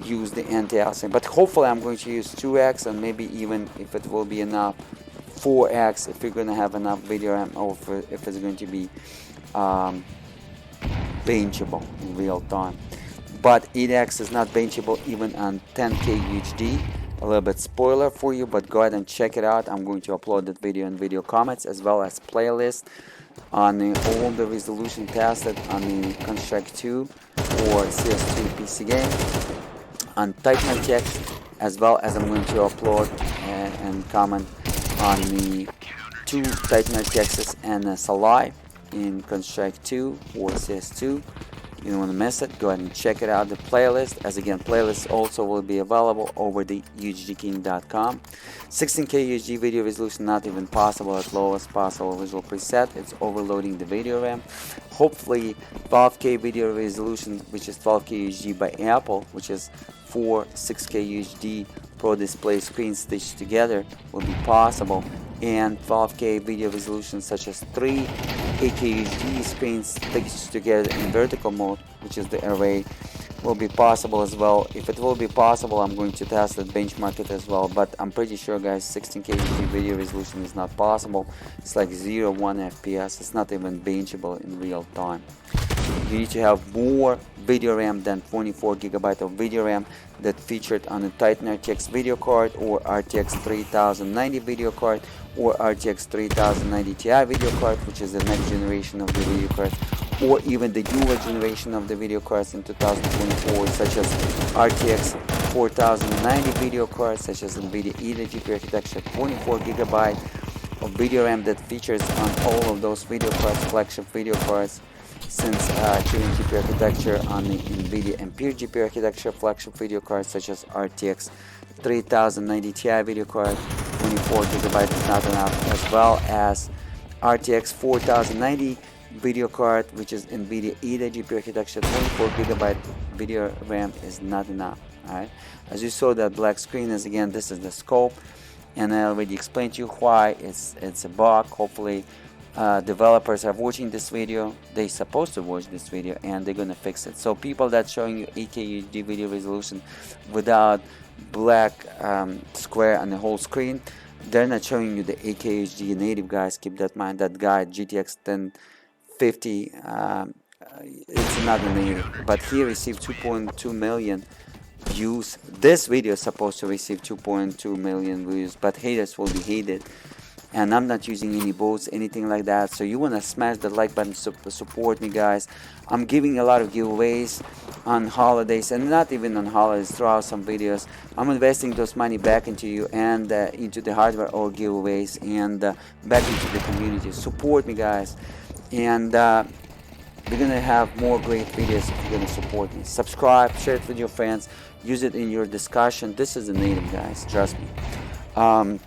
use the anti-aliasing. But hopefully I'm going to use 2x, and maybe even if it will be enough, 4x if you're gonna have enough video RAM, or if it's going to be benchable in real time. But 8x is not benchable even on 10K UHD. A little bit spoiler for you, but go ahead and check it out. I'm going to upload that video in video comments, as well as playlist on all the resolution tested on the Construct 2 or CS2 PC game, on Titan RTX, as well as I'm going to upload and comment on the 2 Titan RTXs and SLI in Construct 2 or CS2. You don't want to miss it. Go ahead and check it out, the playlist. As again, playlists also will be available over the UHDking.com. 16K UHD video resolution not even possible at lowest possible visual preset. It's overloading the video RAM. Hopefully 12K video resolution, which is 12K UHD by Apple, which is 4 6K UHD Pro Display screens stitched together, will be possible, and 12K video resolution such as 3 8K UHD screens stitched together in vertical mode, which is the array, will be possible as well. If it will be possible, I'm going to test it, benchmark it as well, but I'm pretty sure, guys, 16K UHD video resolution is not possible. It's like 0.1 FPS. It's not even benchable in real time. You need to have more video RAM than 24 GB of video RAM that featured on a Titan RTX video card, or RTX 3090 video card, or RTX 3090 Ti video card, which is the next generation of the video card, or even the newer generation of the video cards in 2024, such as RTX 4090 video cards, such as Nvidia Titan GPU architecture, 24 GB of video RAM that features on all of those video cards, flagship video cards, since Turing GPU architecture on the Nvidia Ampere GPU architecture, flagship video cards such as RTX 3090 Ti video card, 24 GB is not enough, as well as RTX 4090 video card, which is Nvidia Titan GPU architecture, 24 GB video RAM is not enough. Alright, as you saw, that black screen is, again, this is the scope, and I already explained to you why it's a bug. Hopefully developers are watching this video, they're supposed to watch this video, and they're gonna fix it. So people that showing you 8K UHD video resolution without black square on the whole screen, they're not showing you the 8K UHD native, guys. Keep that in mind. That guy GTX 1050, it's not a native, but he received 2.2 million views. This video is supposed to receive 2.2 million views, but haters will be hated. And I'm not using any bots, anything like that. So you want to smash the like button to support me, guys. I'm giving a lot of giveaways on holidays, and not even on holidays, throughout some videos. I'm investing those money back into you, and into the hardware or giveaways, and back into the community. Support me, guys, and we're gonna have more great videos if you're gonna support me. Subscribe, share it with your friends, use it in your discussion. This is a native, guys, trust me.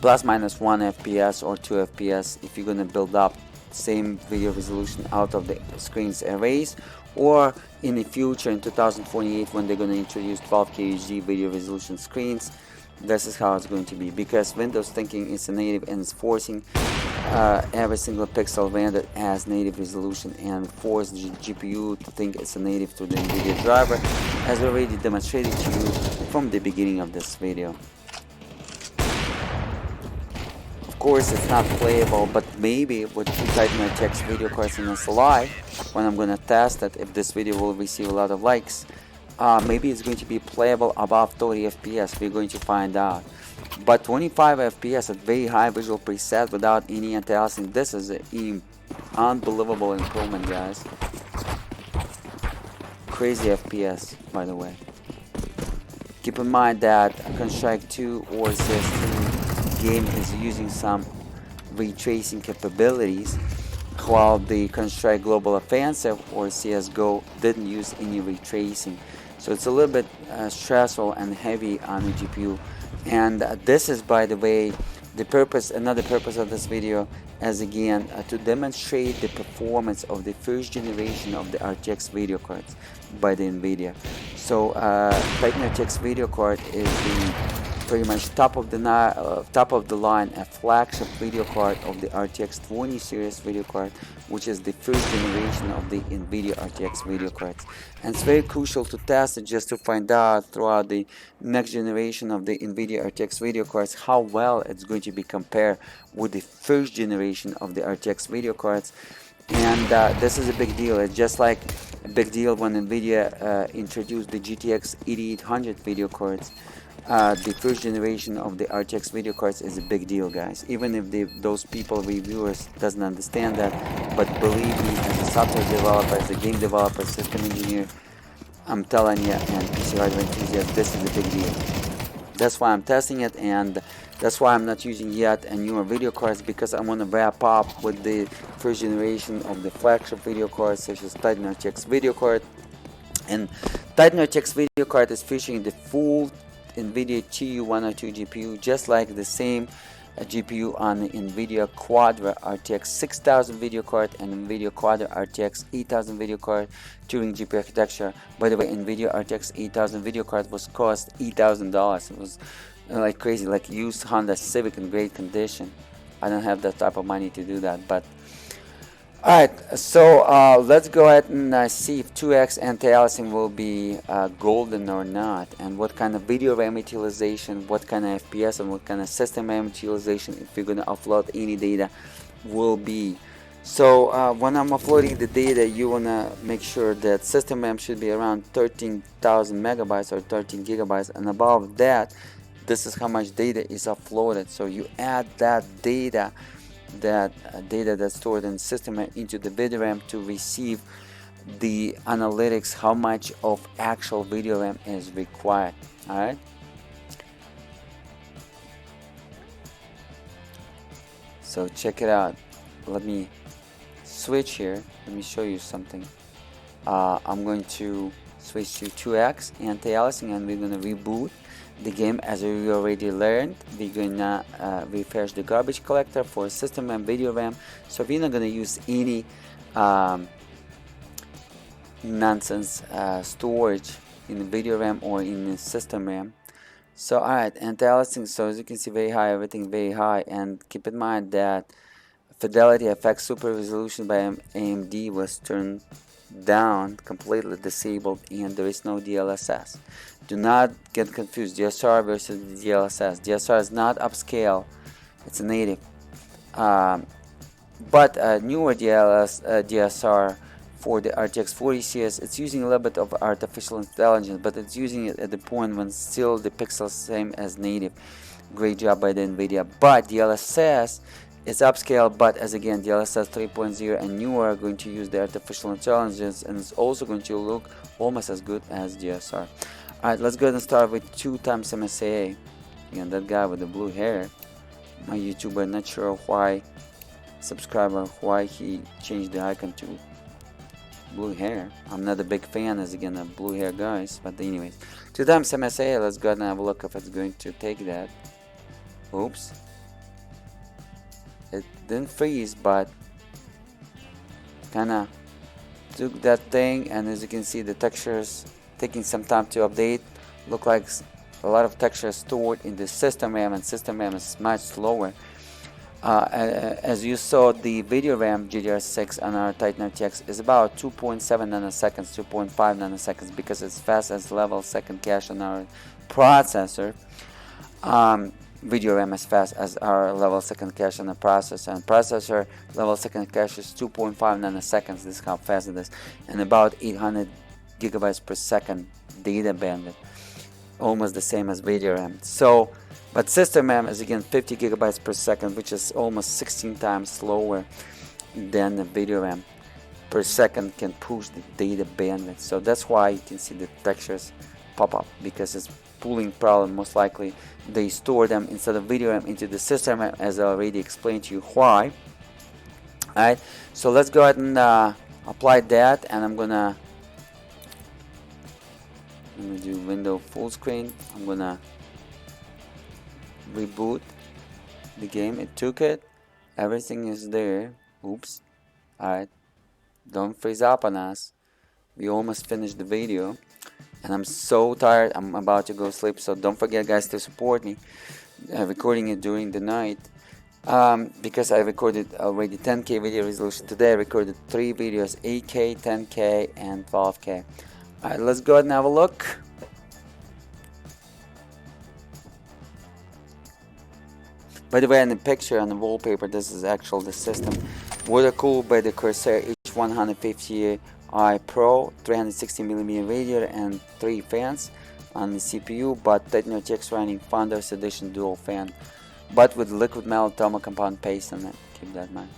Plus minus 1 FPS or 2 FPS if you're gonna build up same video resolution out of the screens arrays, or in the future in 2048 when they're gonna introduce 12K UHD video resolution screens. This is how it's going to be, because Windows thinking it's a native and it's forcing every single pixel rendered as native resolution, and force the GPU to think it's a native to the Nvidia driver, as already demonstrated to you from the beginning of this video. Of course, it's not playable, but maybe with 2 Titan RTX video cards in SLI, when I'm gonna test it, if this video will receive a lot of likes, maybe it's going to be playable above 30 FPS. We're going to find out. But 25 FPS at very high visual preset without any anti-aliasing, this is an unbelievable improvement, guys. Crazy FPS, by the way. Keep in mind that Construct 2 or CS2 game is using some ray tracing capabilities, while the Construct Global Offensive or CSGO didn't use any ray tracing. So it's a little bit stressful and heavy on the GPU. And this is, by the way, the purpose, another purpose of this video, as again to demonstrate the performance of the first generation of the RTX video cards by the Nvidia. So Titan RTX video card is the pretty much top of the line, a flagship video card of the RTX 20 series video card, which is the first generation of the Nvidia RTX video cards. And it's very crucial to test it just to find out throughout the next generation of the Nvidia RTX video cards how well it's going to be compared with the first generation of the RTX video cards. And this is a big deal. It's just like a big deal when Nvidia introduced the GTX 8800 video cards. The first generation of the RTX video cards is a big deal, guys. Even if those people, reviewers, doesn't understand that, but believe me, as a software developer, as a game developer, system engineer, I'm telling you, and PC hardware enthusiast, this is a big deal. That's why I'm testing it, and that's why I'm not using yet a newer video cards, because I want to wrap up with the first generation of the flagship video cards, such as Titan RTX video card. And Titan RTX video card is featuring the full Nvidia TU102 GPU, just like the same GPU on the Nvidia Quadra RTX 6000 video card and Nvidia Quadra RTX 8000 video card Turing GPU architecture. By the way, Nvidia RTX 8000 video card was cost $8,000. It was like crazy, like used Honda Civic in great condition. I don't have that type of money to do that, but alright, so let's go ahead and see if 2x anti-aliasing will be golden or not, and what kind of video RAM utilization, what kind of FPS, and what kind of system RAM utilization, if you're going to upload any data, will be. So when I'm uploading the data, you want to make sure that system RAM should be around 13,000 megabytes or 13 gigabytes, and above that, this is how much data is uploaded. So you add that data that's stored in the system into the video RAM to receive the analytics, how much of actual video RAM is required. Alright, so check it out. Let me switch here. Let me show you something. I'm going to switch to 2x anti-aliasing, and we're going to reboot the game. As we already learned, we're gonna refresh the garbage collector for system and video RAM. So we're not gonna use any nonsense storage in the video RAM or in the system RAM. So alright, anti-aliasing, so as you can see, very high, everything very high, and keep in mind that fidelity FX super resolution by AMD was turned down, completely disabled, and there is no DLSS. Do not get confused, DSR versus DLSS. DSR is not upscale, it's a native. But newer DSR for the RTX 40 series, it's using a little bit of artificial intelligence, but it's using it at the point when still the pixels same as native. Great job by the Nvidia. But DLSS is upscale, but as again, DLSS 3.0 and newer are going to use the artificial intelligence, and it's also going to look almost as good as DSR. Alright, let's go ahead and start with 2 times MSAA. Again, that guy with the blue hair, my YouTuber, not sure why, subscriber, why he changed the icon to blue hair. I'm not a big fan, as again, of blue hair guys, but anyways, 2 times MSAA. Let's go ahead and have a look if it's going to take that. Oops, it didn't freeze, but kinda took that thing, and as you can see, the textures taking some time to update. Look like a lot of textures stored in the system RAM, and system RAM is much slower. As you saw, the video RAM GDR6 on our Titan RTX is about 2.7 nanoseconds, 2.5 nanoseconds, because it's fast as level second cache on our processor. Video RAM is fast as our level second cache on the processor, and processor level second cache is 2.5 nanoseconds. This is how fast it is, and about 800 gigabytes per second data bandwidth, almost the same as video RAM. So, but system RAM is again 50 gigabytes per second, which is almost 16 times slower than the video RAM per second can push the data bandwidth. So that's why you can see the textures pop up, because it's pooling problem. Most likely they store them instead of video RAM into the system RAM, as I already explained to you why. Alright, so let's go ahead and apply that, and I'm gonna do window full screen. I'm gonna reboot the game. It took it, everything is there. Oops. Alright, don't freeze up on us, we almost finished the video. and I'm so tired. I'm about to go sleep, so don't forget, guys, to support me. Recording it during the night, because I recorded already 10K video resolution. Today I recorded 3 videos, 8K, 10K, and 12K. Alright, let's go ahead and have a look. By the way, in the picture on the wallpaper, this is actually the system. Water cooled by the Corsair H150i Pro, 360mm radiator and 3 fans on the CPU, but Titan RTX running Founders Edition dual fan, but with liquid metal thermal compound paste on it. Keep that in mind.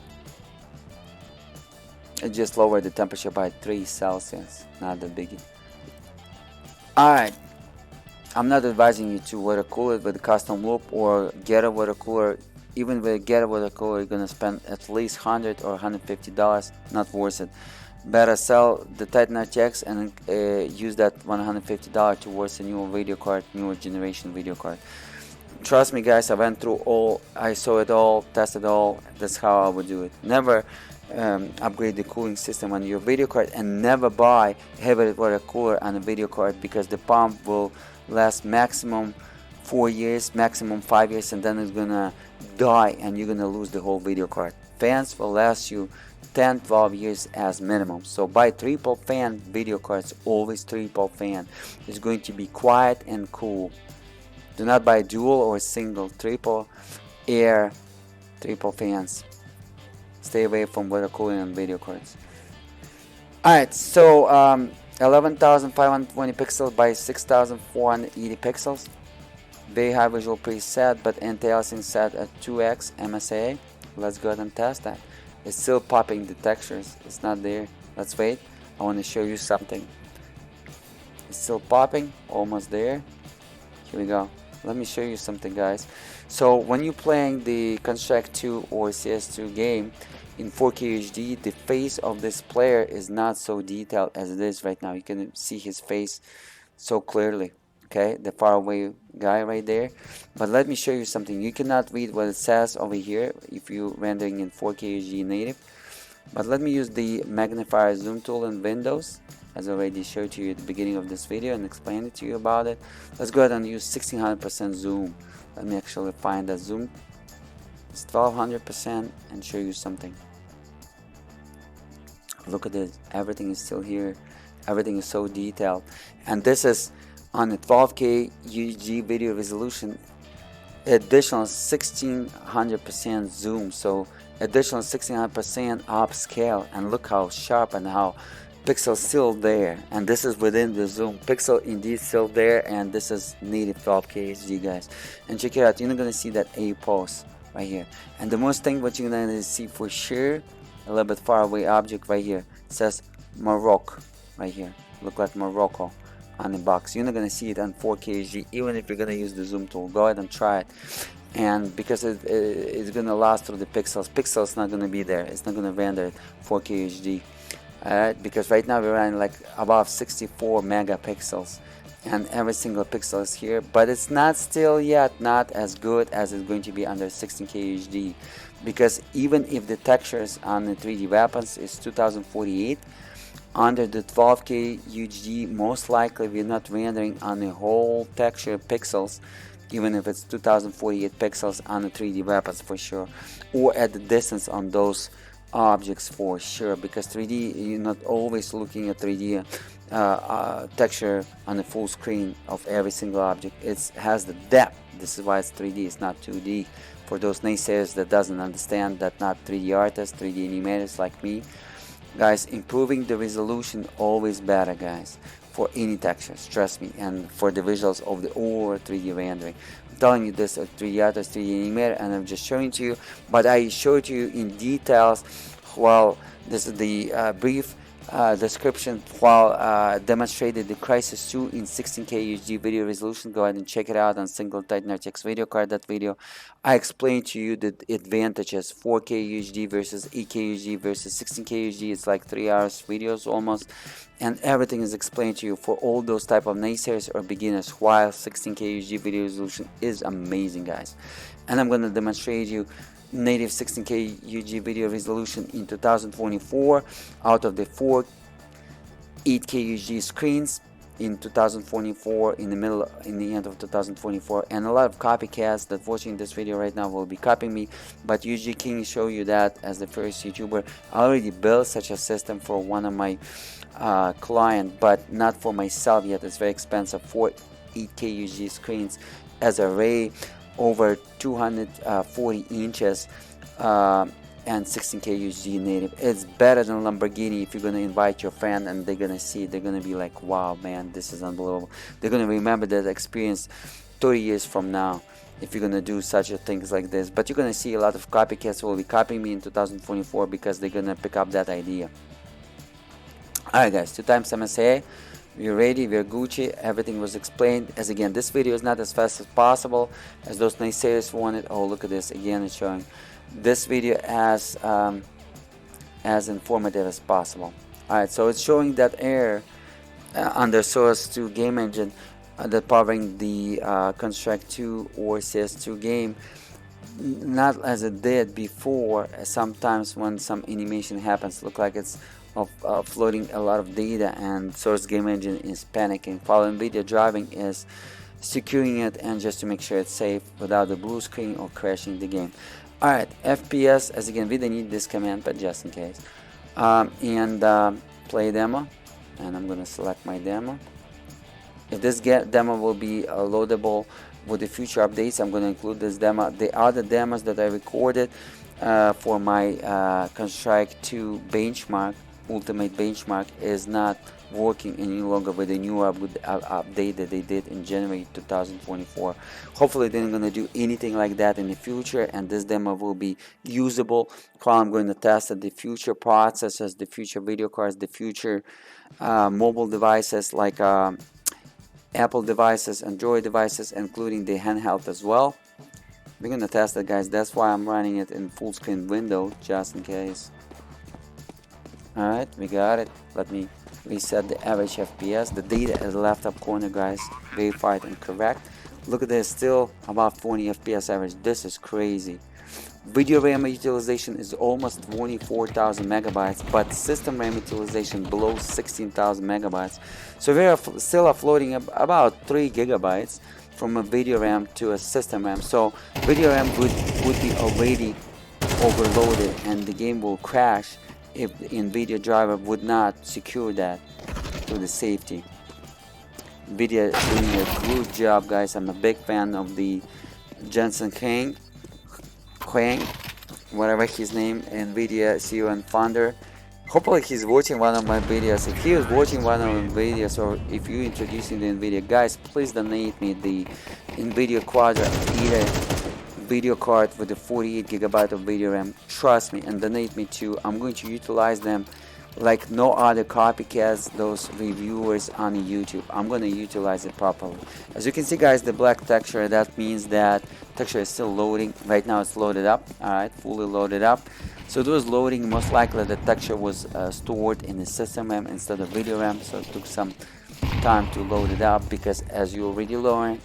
It just lowered the temperature by 3 Celsius, not that biggie. Alright, I'm not advising you to water cool it with a custom loop or get a water cooler. Even with a get a water cooler, you're gonna spend at least $100 or $150. Not worth it. Better sell the Titan RTX and use that $150 towards a newer video card, newer generation video card. Trust me, guys, I went through all, I saw it all, tested all. That's how I would do it. Never upgrade the cooling system on your video card, and never buy heavy water cooler on a video card, because the pump will last maximum 4 years, maximum 5 years, and then it's gonna die and you're gonna lose the whole video card. Fans will last you 10-12 years as minimum. So buy triple fan video cards, always triple fan. It's going to be quiet and cool. Do not buy dual or single, triple air, triple fans. Stay away from water cooling on video cards. Alright, so 11,520 pixels by 6,480 pixels. Very high visual preset, but anti-aliasing set at 2x MSA. Let's go ahead and test that. It's still popping the textures. It's not there. Let's wait. I want to show you something. It's still popping. Almost there. Here we go. Let me show you something, guys. So when you're playing the Construct 2 or CS2 game in 4K HD, the face of this player is not so detailed as it is right now. You can see his face so clearly. Okay, the far away guy right there. But let me show you something. You cannot read what it says over here if you're rendering in 4K HD native. But let me use the magnifier zoom tool in Windows, as I already showed to you at the beginning of this video and explained it to you about it. Let's go ahead and use 1600% zoom. Let me actually find that zoom. It's 1200% and show you something. Look at this. Everything is still here. Everything is so detailed. And this is on a 12K UHD video resolution, additional 1600% zoom, so additional 1600% upscale, and look how sharp and how pixels still there, and this is within the zoom. Pixel indeed still there, and this is native 12K HD, guys. And check it out, you're not gonna see that A pose right here. And the most thing what you're gonna see for sure, a little bit far away object right here, it says Morocco right here. Look like Morocco on the box. You're not gonna see it on 4K HD, even if you're gonna use the zoom tool. Go ahead and try it, and because it's gonna last through the pixels not gonna be there. It's not gonna render 4K HD. Alright, because right now we're running like above 64 megapixels, and every single pixel is here, but it's not still yet not as good as it's going to be under 16K HD, because even if the textures on the 3D weapons is 2048, under the 12K UHD, most likely we're not rendering on the whole texture pixels, even if it's 2048 pixels on the 3D weapons for sure, or at the distance on those objects for sure, because 3D, you're not always looking at 3D texture on the full screen of every single object. It has the depth. This is why it's 3D, it's not 2D. For those naysayers that doesn't understand, that not 3D artists, 3D animators like me, guys, improving the resolution always better, guys, for any textures, trust me, and for the visuals of the or 3D rendering. I'm telling you this as 3D artist, 3D animator, and I'm just showing to you, but I showed you in details while this is the brief description while demonstrated the Crysis 2 in 16K UHD video resolution. Go ahead and check it out on single Titan RTX video card. That video I explained to you the advantages, 4K UHD versus 8K UHD versus 16K UHD. It's like 3 hours videos almost, and everything is explained to you for all those type of naysayers or beginners, while 16K UHD video resolution is amazing, guys. And I'm going to demonstrate you native 16K UHD video resolution in 2024 out of the 4 8K UHD screens in 2024, in the end of 2024, and a lot of copycats that watching this video right now will be copying me. But UHDking show you that as the first YouTuber. I already built such a system for one of my client, but not for myself yet. It's very expensive. 4 8K UHD screens as array over 240 inches. And 16K UHD native. It's better than Lamborghini. If you're gonna invite your friend and they're gonna see it, they're gonna be like, wow man, this is unbelievable. They're gonna remember that experience 30 years from now if you're gonna do such a things like this. But you're gonna see a lot of copycats will be copying me in 2024 because they're gonna pick up that idea. Alright guys, 2 times MSA. We're ready, we're Gucci, everything was explained. As again, this video is not as fast as possible as those naysayers wanted. Oh, look at this, again it's showing this video as informative as possible. Alright, so it's showing that error under CS2 game engine that powering the Construct 2 or CS2 game, not as it did before. Sometimes when some animation happens, look like it's uploading a lot of data and source game engine is panicking, while Nvidia driving is securing it and just to make sure it's safe without the blue screen or crashing the game. Alright, FPS, as again, we don't need this command, but just in case. Play demo, and I'm gonna select my demo. If this demo will be loadable with the future updates, I'm gonna include this demo. The other demos that I recorded for my Construct 2 benchmark, ultimate benchmark, is not working any longer with the new update that they did in January 2024. Hopefully they're not going to do anything like that in the future, and this demo will be usable while I'm going to test the future processors, the future video cards, the future mobile devices like Apple devices, Android devices, including the handheld as well. We're going to test it guys, that's why I'm running it in full screen window just in case. Alright, we got it. Let me reset the average FPS. The data is left up corner guys, verified and correct. Look at this, still about 40 FPS average. This is crazy. Video RAM utilization is almost 24,000 megabytes, but system RAM utilization below 16,000 megabytes. So we are still offloading about 3 gigabytes from a video RAM to a system RAM. So video RAM would be already overloaded and the game will crash if the Nvidia driver would not secure that to the safety. Nvidia is doing a good job guys. I'm a big fan of the Jensen King, whatever his name, Nvidia CEO and founder. Hopefully he's watching one of my videos. If he is watching one of my videos, or if you're introducing the Nvidia guys, please donate me the Nvidia Quadra video card with the 48 gigabyte of video RAM. Trust me and donate me too. I'm going to utilize them like no other copycats, those reviewers on YouTube. I'm going to utilize it properly. As you can see guys, the black texture, that means that texture is still loading. Right now it's loaded up. Alright, fully loaded up. So it was loading, most likely the texture was stored in the system RAM instead of video RAM, so it took some time to load it up, because as you already learned,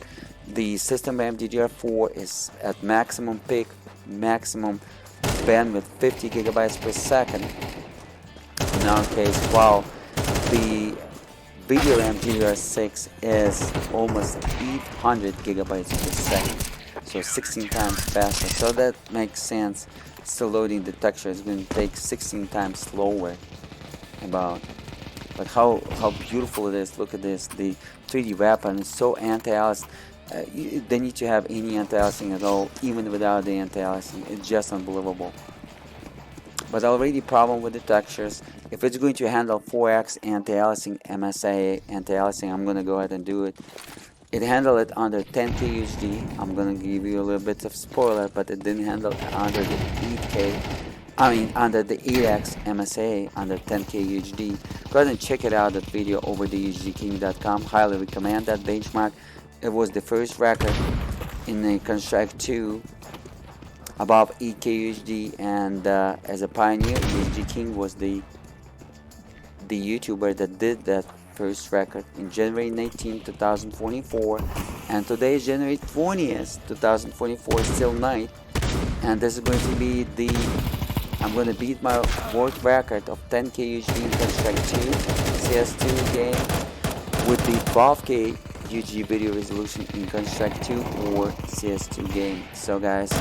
the system RAM DDR4 is at maximum peak, maximum bandwidth 50 gigabytes per second in our case, while the video RAM DDR6 is almost 800 gigabytes per second, so 16 times faster. So that makes sense. Still loading the texture is going to take 16 times slower. About like how beautiful it is. Look at this, the 3D weapon is so anti-aliasing. They need to have any anti-aliasing at all, even without the anti-aliasing. It's just unbelievable. But already problem with the textures. If it's going to handle 4x anti-aliasing, MSA anti-aliasing, I'm gonna go ahead and do it. It handled it under 10K UHD. I'm gonna give you a little bit of spoiler, but it didn't handle it under the 8K. I mean under the 8x MSA under 10K UHD. Go ahead and check it out, that video, over the UHDking.com. Highly recommend that benchmark. It was the first record in the Construct 2 above 8K UHD, and as a pioneer, UHDking was the YouTuber that did that first record in January 19, 2024, and today is January 20th, 2024, still night, and this is going to be the, I'm going to beat my world record of 10K UHD in Construct 2 CS2 game with the 12K UHD video resolution in Counter-Strike 2 or CS2 game. So guys,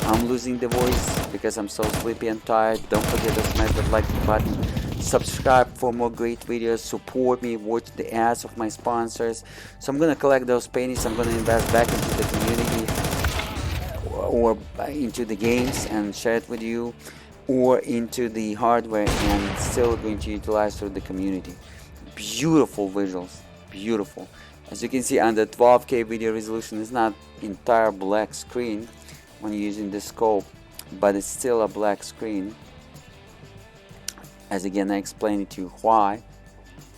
I'm losing the voice because I'm so sleepy and tired. Don't forget to smash that like button, subscribe for more great videos, support me, watch the ads of my sponsors. So I'm gonna collect those pennies, I'm gonna invest back into the community or into the games and share it with you, or into the hardware and still going to utilize through the community. Beautiful visuals, beautiful. As you can see on the 12K video resolution, it's not entire black screen when you're using the scope, but it's still a black screen. As again I explained to you why.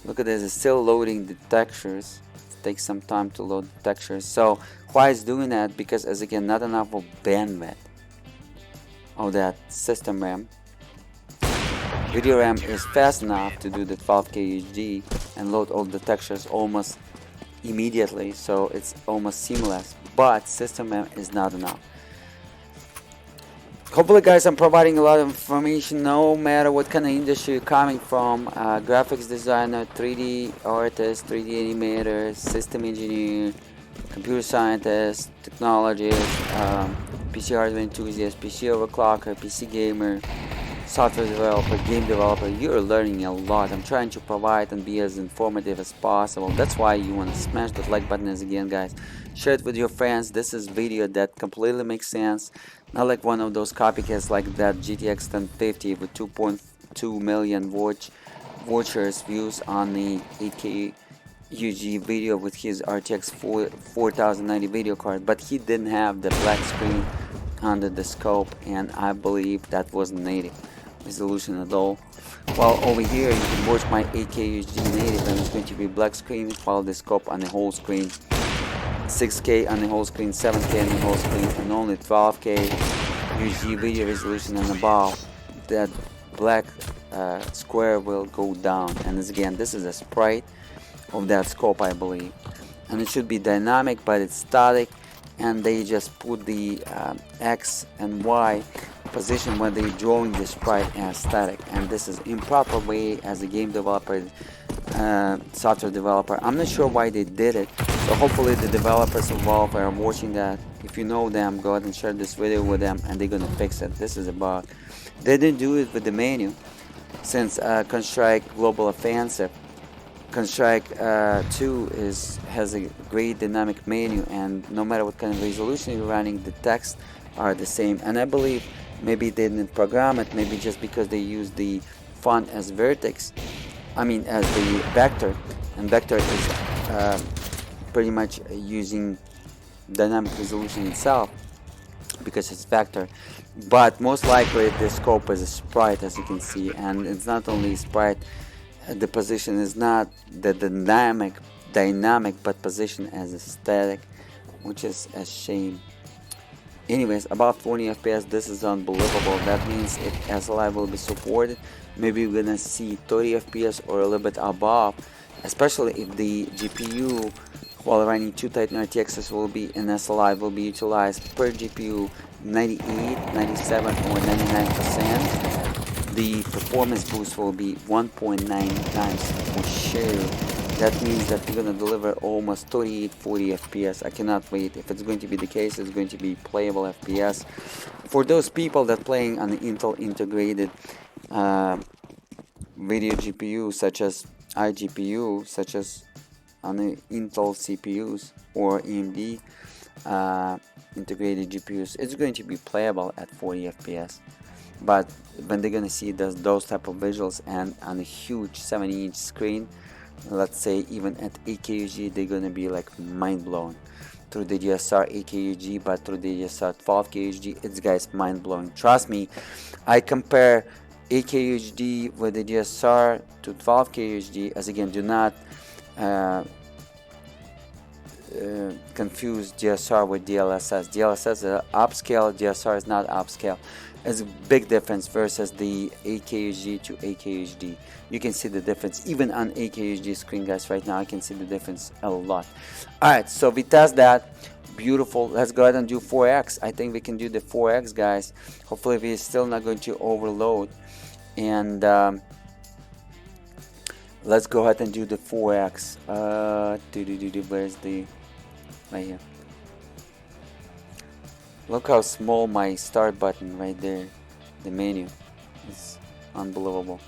Look at this, it's still loading the textures. It takes some time to load the textures. So why it's doing that? Because as again, not enough of bandwidth of that system RAM. Video RAM is fast enough to do the 12K UHD and load all the textures almost immediately, so it's almost seamless, but system RAM is not enough. Hopefully guys, I'm providing a lot of information no matter what kind of industry you're coming from. Graphics designer, 3D artist, 3D animator, system engineer, computer scientist, technologist, PC hardware enthusiast, PC overclocker, PC gamer, software developer, game developer. You're learning a lot. I'm trying to provide and be as informative as possible. That's why you want to smash that like button. As again guys, share it with your friends. This is video that completely makes sense, not like one of those copycats like that GTX 1050 with 2.2 million watchers views on the 8K UHD video with his RTX 4090 video card, but he didn't have the black screen under the scope, and I believe that wasn't native resolution at all. While over here you can watch my 8K UHD native and it's going to be black screen, while the scope on the whole screen, 6K on the whole screen, 7K on the whole screen, and only 12K UHD video resolution and above, that black square will go down. And as again, this is a sprite of that scope, I believe, and it should be dynamic, but it's static, and they just put the X and Y position when they're drawing the sprite as static, and this is improper way as a game developer, software developer. I'm not sure why they did it, so hopefully the developers involved are watching that. If you know them, go ahead and share this video with them and they're gonna fix it. This is a bug. They didn't do it with the menu, since Counter-Strike Global Offensive, Counter-Strike 2 has a great dynamic menu, and no matter what kind of resolution you're running, the text are the same. And I believe maybe they didn't program it, maybe just because they use the font as vertex, as the vector, and vector is pretty much using dynamic resolution itself because it's vector. But most likely the scope is a sprite, as you can see, and it's not only sprite. The position is not the dynamic, but position as a static, which is a shame. Anyways, about 40 FPS, this is unbelievable. That means if SLI will be supported, maybe we're gonna see 30 FPS or a little bit above, especially if the GPU while running 2 Titan RTXs will be in SLI will be utilized per GPU 98, 97 or 99%. The performance boost will be 1.9 times for sure. That means that we're gonna deliver almost 38-40 FPS. I cannot wait. If it's going to be the case, it's going to be playable FPS. For those people that playing on the Intel integrated video GPU, such as iGPU, such as on the Intel CPUs or AMD integrated GPUs, it's going to be playable at 40 FPS. But when they're gonna see those type of visuals and on a huge 70-inch screen, let's say even at 8K UHD, they're gonna be like mind-blown. Through the DSR 8K UHD, but through the DSR 12K UHD, it's guys mind-blowing. Trust me, I compare 8K UHD with the DSR to 12K UHD. As again, do not confuse DSR with DLSS. DLSS is upscale, DSR is not upscale. It's a big difference versus the 8K UHD to 8K UHD. You can see the difference even on 8K UHD screen, guys. Right now I can see the difference a lot. Alright, so we test that. Beautiful. Let's go ahead and do 4x. I think we can do the 4x, guys. Hopefully we're still not going to overload. And Let's go ahead and do the 4x. Where's the, right here. Look how small my start button right there. The menu is unbelievable.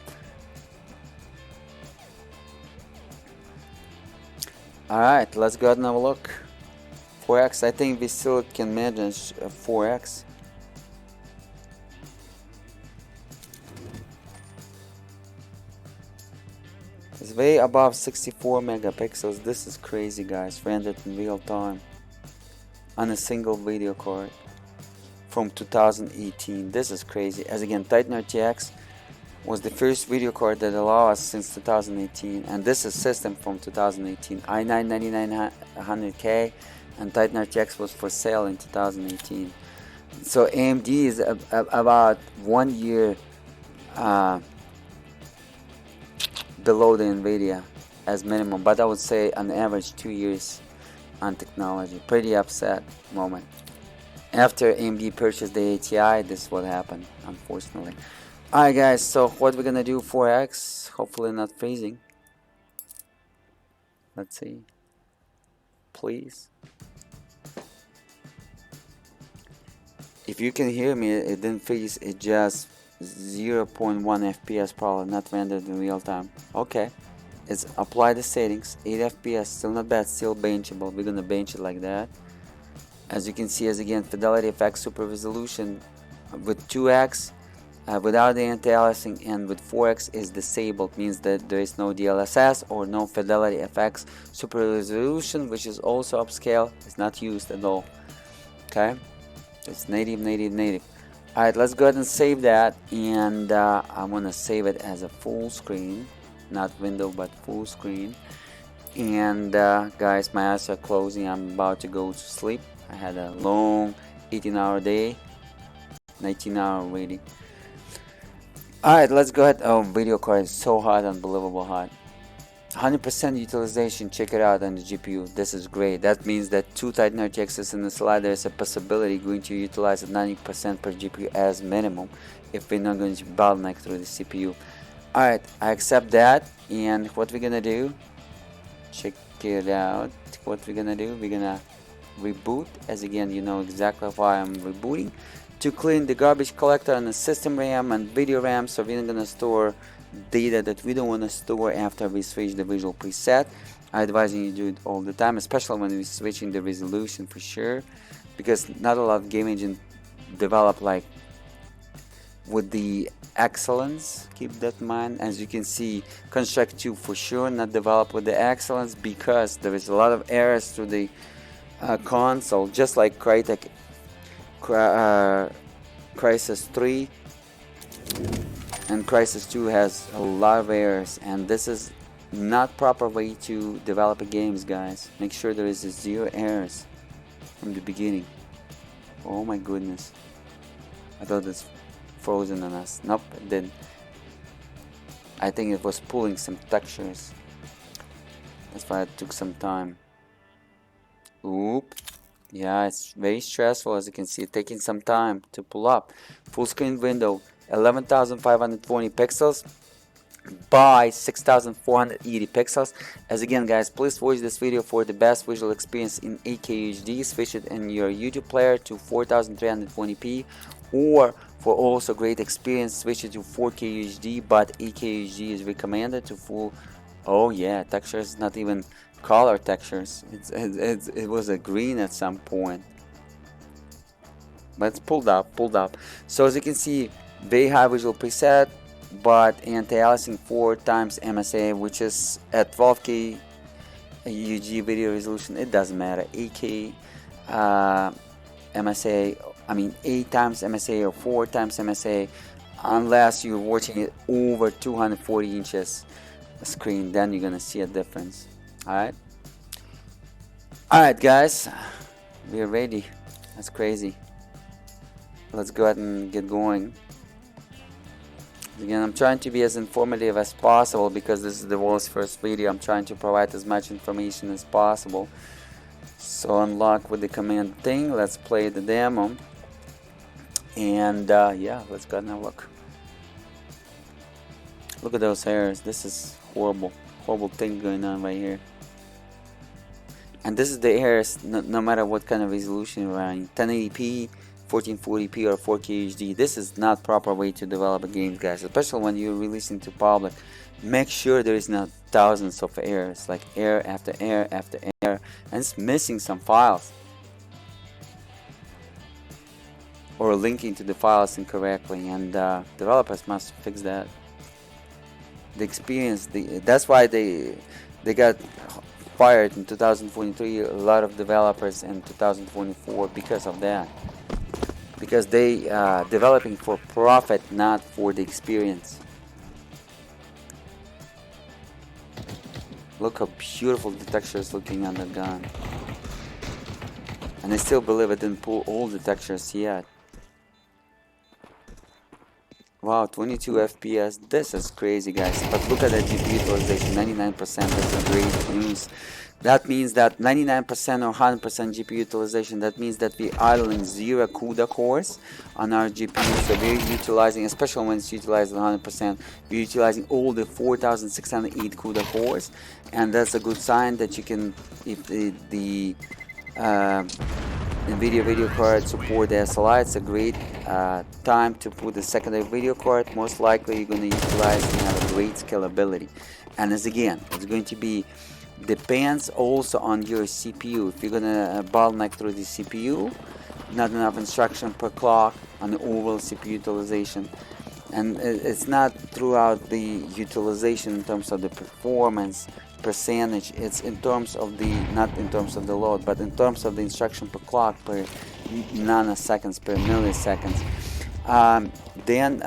Alright, let's go ahead and have a look. 4x, I think we still can manage 4x. It's way above 64 megapixels. This is crazy, guys. Rendered in real time on a single video card from 2018. This is crazy. As again, Titan RTX was the first video card that allowed us since 2018, and this is system from 2018. i9 9900K and Titan RTX was for sale in 2018. So AMD is about 1 year below the Nvidia as minimum, but I would say on average 2 years on technology. Pretty upset moment. After AMD purchased the ATI, this is what happened, unfortunately. Alright guys, so what we're gonna do, 4x, hopefully not freezing. Let's see, please. If you can hear me, it didn't freeze, it just 0.1 FPS, probably not rendered in real time. Okay, it's apply the settings, 8 FPS, still not bad, still benchable. We're gonna bench it like that. As you can see, as again, fidelity effects, super resolution with 2x without the anti-aliasing, and with 4x is disabled, means that there is no DLSS or no fidelity effects. Super resolution, which is also upscale, is not used at all. Okay, it's native. Alright, let's go ahead and save that, and I'm gonna save it as a full screen, not window but full screen. And guys, my eyes are closing, I'm about to go to sleep. I had a long 18-hour day, 19-hour already. Alright, let's go ahead. Oh, video card is so hot, unbelievable hot. 100% utilization, check it out on the GPU. This is great. That means that 2 Titan RTXs in the slide, there's a possibility going to utilize at 90% per GPU as minimum if we're not going to bottleneck through the CPU. Alright, I accept that, and what we're gonna do, check it out. What we're gonna do, we're gonna reboot. As again, you know exactly why I'm rebooting, to clean the garbage collector on the system RAM and video RAM, so we're not gonna store data that we don't want to store after we switch the visual preset. I advise you to do it all the time, especially when we're switching the resolution, for sure, because not a lot of game engine develop like with the excellence. Keep that in mind. As you can see, Construct 2 for sure not developed with the excellence, because there is a lot of errors through the console, just like Crytek Crysis 3 and Crysis 2 has a lot of errors, and this is not proper way to develop a games, guys. Make sure there is 0 errors from the beginning. Oh my goodness, I thought it's frozen on us. Nope, it didn't. I think it was pulling some textures, that's why it took some time. Oop. Yeah, it's very stressful, as you can see, taking some time to pull up. Full screen window, 11,520 pixels by 6,480 pixels. As again, guys, please watch this video for the best visual experience in 8K UHD. Switch it in your YouTube player to 4320p, or for also great experience, switch it to 4K UHD, but 8K UHD is recommended to full. Oh yeah, textures, not even color textures. It was a green at some point, but it's pulled up. So as you can see, very high visual preset, but anti-aliasing 4 times MSA, which is at 12K UHD video resolution. It doesn't matter, 8K MSA, I mean 8 times MSA or 4 times MSA, unless you're watching it over 240 inches screen, then you're gonna see a difference. Alright, guys, we're ready. That's crazy. Let's go ahead and get going. Again, I'm trying to be as informative as possible, because this is the world's first video. I'm trying to provide as much information as possible. So unlock with the command thing. Let's play the demo, and yeah, let's go ahead and have a look. Look at those hairs. This is horrible. horrible thing going on right here. And this is the errors, no matter what kind of resolution you're running, 1080p, 1440p, or 4K HD. This is not proper way to develop a game, guys, especially when you're releasing to public. Make sure there is not thousands of errors, like error after error after error, and it's missing some files, or linking to the files incorrectly, and developers must fix that. The experience, that's why they got fired in 2023, a lot of developers in 2024 because of that, because they developing for profit, not for the experience. Look how beautiful the texture is looking on the gun, and I still believe it didn't pull all the textures yet. Wow, 22 FPS, this is crazy, guys. But look at that GPU utilization, 99%, that's a great news. That means that 99% or 100% GPU utilization, that means that we're idling 0 CUDA cores on our GPU. So we're utilizing, especially when it's utilized 100%, we're utilizing all the 4608 CUDA cores. And that's a good sign that you can, if the Nvidia video card support the SLI, it's a great time to put the secondary video card. Most likely you're going to utilize and have a great scalability. And as again, it's going to be depends also on your CPU. If you're going to bottleneck through the CPU, not enough instruction per clock on the overall CPU utilization. And it's not throughout the utilization in terms of the performance percentage, it's in terms of the, not in terms of the load, but in terms of the instruction per clock, per nanoseconds, per milliseconds. Then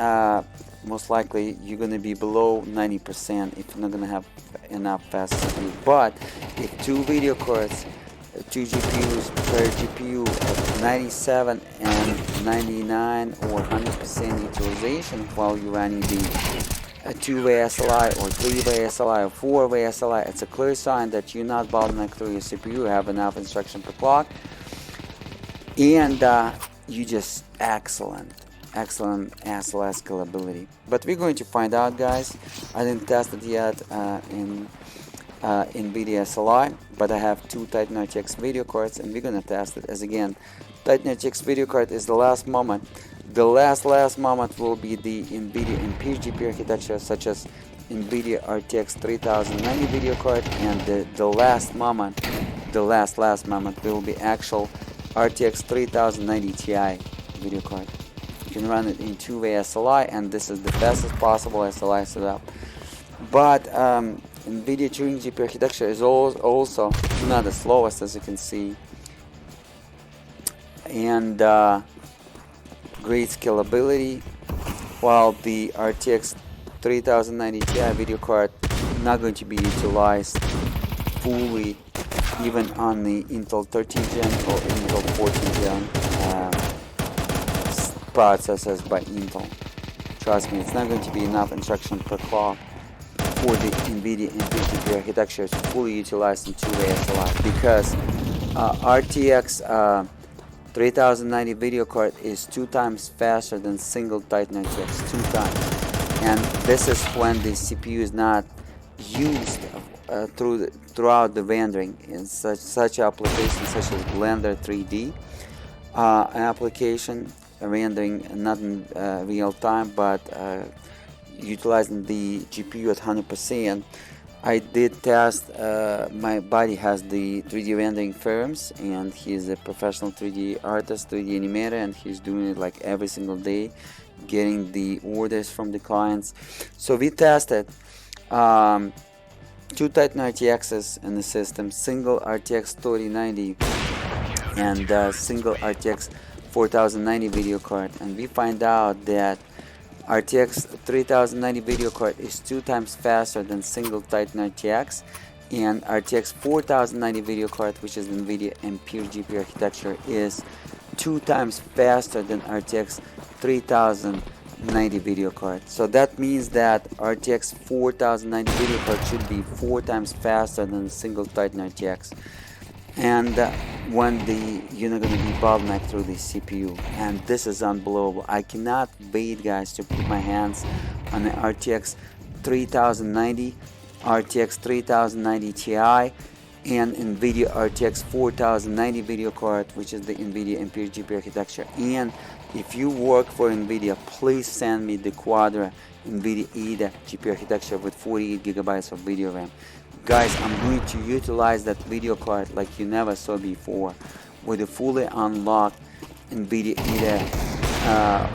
most likely you're going to be below 90% if you're not going to have enough fast CPU. But if two video cards, two GPUs per GPU at 97 and 99 or 100% utilization while you're running the a 2-way SLI or 3-way SLI or 4-way SLI, it's a clear sign that you're not bottleneck through your CPU, you have enough instruction per clock, and you just excellent SLI scalability. But we're going to find out, guys. I didn't test it yet in Nvidia SLI, but I have two Titan RTX video cards, and we're gonna test it. As again, Titan RTX video card is the last moment. The last moment will be the Nvidia Ampere GPU architecture, such as Nvidia RTX 3090 video card, and the last moment will be actual RTX 3090 Ti video card. You can run it in 2-way SLI, and this is the fastest possible SLI setup. But Nvidia Turing GPU architecture is also not the slowest, as you can see, and great scalability, while the RTX 3090 Ti video card not going to be utilized fully even on the Intel 13 gen or Intel 14 gen processors by Intel. Trust me, it's not going to be enough instruction per clock for the Nvidia GPU architecture to fully utilized in 2-way SLI, because RTX 3090 video card is 2 times faster than single Titan RTX, 2 times. And this is when the CPU is not used throughout the rendering in such applications such as Blender 3D application, rendering not in real time, but utilizing the GPU at 100%. I did test, my buddy has the 3D rendering firms, and he's a professional 3D artist, 3D animator, and he's doing it like every single day, getting the orders from the clients. So we tested 2 Titan RTXs in the system, single RTX 3090 and single RTX 4090 video card, and we find out that RTX 3090 video card is 2 times faster than single Titan RTX, and RTX 4090 video card, which is Nvidia Ampere GPU architecture, is 2 times faster than RTX 3090 video card. So that means that RTX 4090 video card should be 4 times faster than single Titan RTX. And when you're not going to be bottlenecked through the CPU, and this is unbelievable. I cannot wait, guys, to put my hands on the RTX 3090 RTX 3090 Ti and Nvidia RTX 4090 video card, which is the Nvidia Ampere GPU architecture. And if you work for Nvidia, please send me the Quadra Nvidia EDA GPU architecture with 48 gigabytes of video RAM. Guys, I'm going to utilize that video card like you never saw before with a fully unlocked Nvidia EDA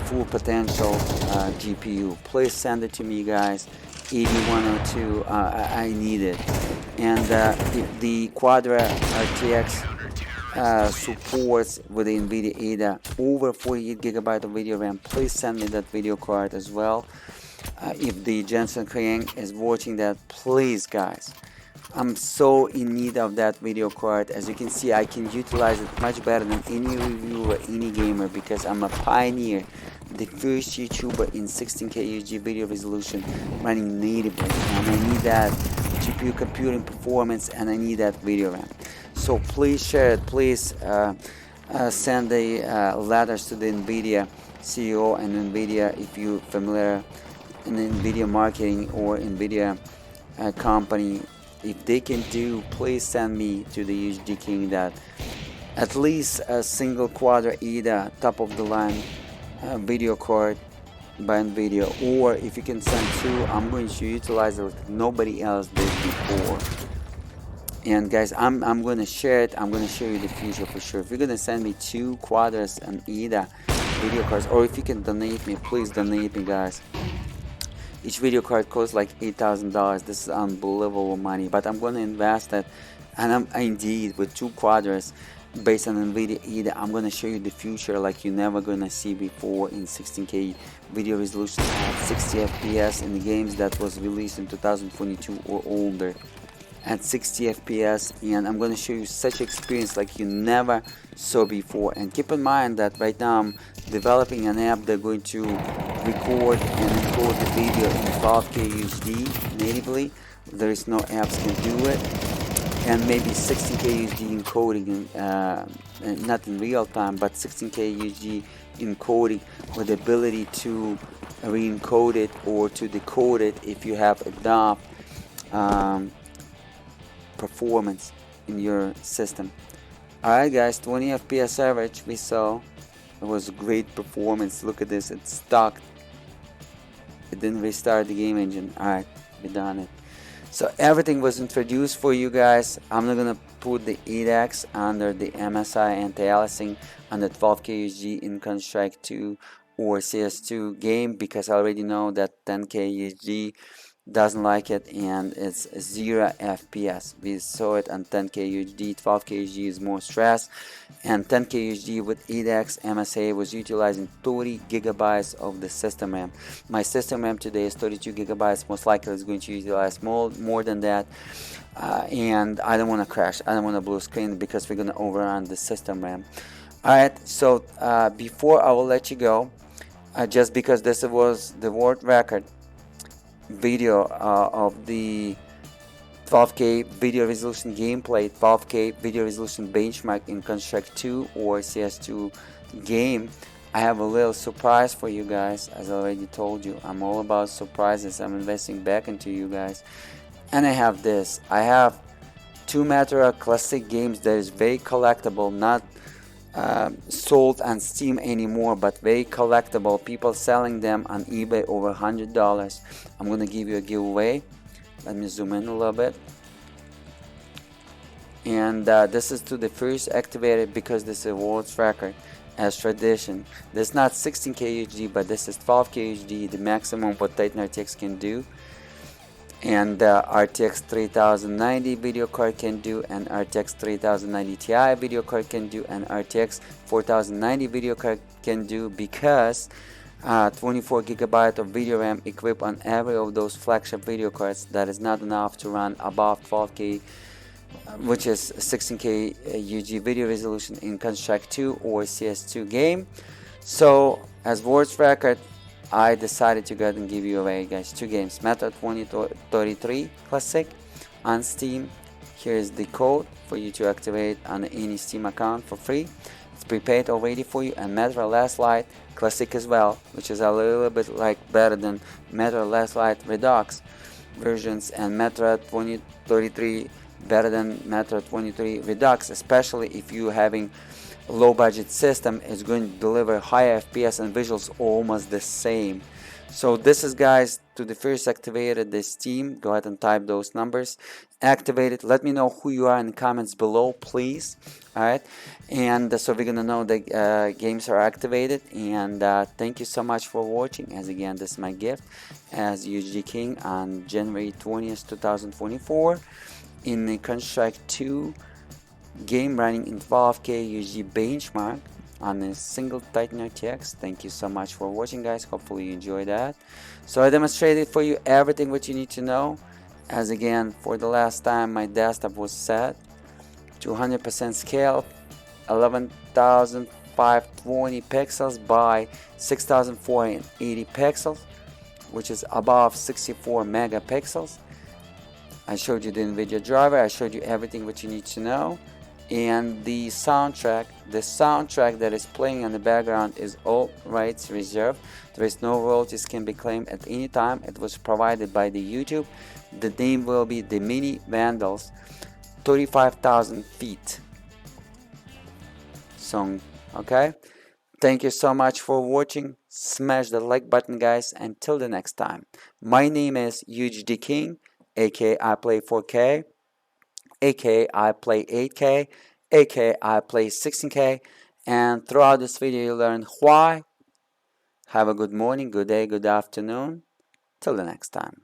full potential GPU. Please send it to me, guys. 8102, I need it. And if the Quadra RTX supports with the Nvidia EDA over 48 gigabyte of video RAM, please send me that video card as well. If the Jensen Krang is watching that, please guys, I'm so in need of that video card. As you can see, I can utilize it much better than any reviewer, any gamer, because I'm a pioneer, the first YouTuber in 16K UHD video resolution running natively, and I need that GPU computing performance and I need that video RAM. So please share it, please send the letters to the Nvidia CEO and Nvidia if you're familiar in Nvidia marketing or Nvidia company. If they can do, please send me to the UHDking that at least a single Quadra EDA top of the line video card by Nvidia, or if you can send two, I'm going to utilize it like nobody else did before. And guys, I'm going to share it. I'm going to show you the future for sure. If you're going to send me two Quadras and EDA video cards, or if you can donate me, please donate me, guys. Each video card costs like $8,000. This is unbelievable money, but I'm going to invest it, and indeed with two Quadras based on Nvidia EDA, I'm going to show you the future like you're never going to see before in 16K video resolution at 60 FPS in the games that was released in 2022 or older at 60 FPS, and I'm going to show you such experience like you never saw before. And keep in mind that right now I'm developing an app that's going to record and encode the video in 12K UHD natively. There is no apps can do it, and maybe 16K UHD encoding, not in real time, but 16K UHD encoding with the ability to re-encode it or to decode it if you have enough performance in your system. Alright guys, 20 FPS average we saw. It was a great performance. Look at this, it's stuck. It didn't restart the game engine. Alright, we done it. So everything was introduced for you guys. I'm not gonna put the 8X under the MSI anti-aliasing on the 12K UHD in Counter-Strike 2 or CS2 game, because I already know that 10K UHD doesn't like it and it's 0 FPS. We saw it on 10K UHD. 12K UHD is more stress, and 10K UHD with 8X MSA was utilizing 30 gigabytes of the system RAM. My system RAM today is 32 gigabytes. Most likely it's going to utilize more than that, and I don't want to crash, I don't want to blue screen, because we're going to overrun the system RAM. Alright, so before I will let you go, just because this was the world record video of the 12K video resolution gameplay, 12K video resolution benchmark in Counter-Strike 2 or CS2 game, I have a little surprise for you guys. As I already told you, I'm all about surprises. I'm investing back into you guys, and I have this. I have two Metro classic games that is very collectible, not sold on Steam anymore, but very collectible. People selling them on eBay over $100. I'm gonna give you a giveaway. Let me zoom in a little bit, and this is to the first activated, because this is a world's record as tradition. This is not 16K UHD, but this is 12K UHD, the maximum what Titan RTX can do, and RTX 3090 video card can do, and RTX 3090 Ti video card can do, and RTX 4090 video card can do, because 24 gigabyte of video RAM equipped on every of those flagship video cards. That is not enough to run above 12K, which is 16K UHD video resolution in Counter-Strike 2 or CS2 game. So as world's record, I decided to go ahead and give you away, guys, two games. Metro 2033 Classic on Steam. Here is the code for you to activate on any Steam account for free. It's prepaid already for you. And Metro Last Light Classic as well, which is a little bit like better than Metro Last Light Redux, versions, and Metro 2033 better than Metro 2023 Redux, especially if you having low budget system. Is going to deliver higher FPS and visuals almost the same. So this is, guys, to the first activated this Steam. Go ahead and type those numbers, activate it. Let me know who you are in the comments below, please. All right, and so we're gonna know the games are activated. And thank you so much for watching. As again, this is my gift as UHDking on January 20th 2024 in the Construct 2 game running in 12K UHD benchmark on a single Titan RTX. Thank you so much for watching, guys. Hopefully you enjoyed that. So I demonstrated for you everything what you need to know. As again, for the last time, my desktop was set to 100% scale, 11,520 pixels by 6,480 pixels, which is above 64 megapixels. I showed you the Nvidia driver. I showed you everything what you need to know. And the soundtrack that is playing in the background is all rights reserved. There is no royalties can be claimed at any time. It was provided by the YouTube. The name will be the Mini Vandals 35,000 feet song. Okay, thank you so much for watching. Smash the like button, guys. Until the next time, my name is UHDking, aka I play 4K, aka I play 8K, aka I play 16K. And throughout this video you learn why. Have a good morning, good day, good afternoon. Till the next time.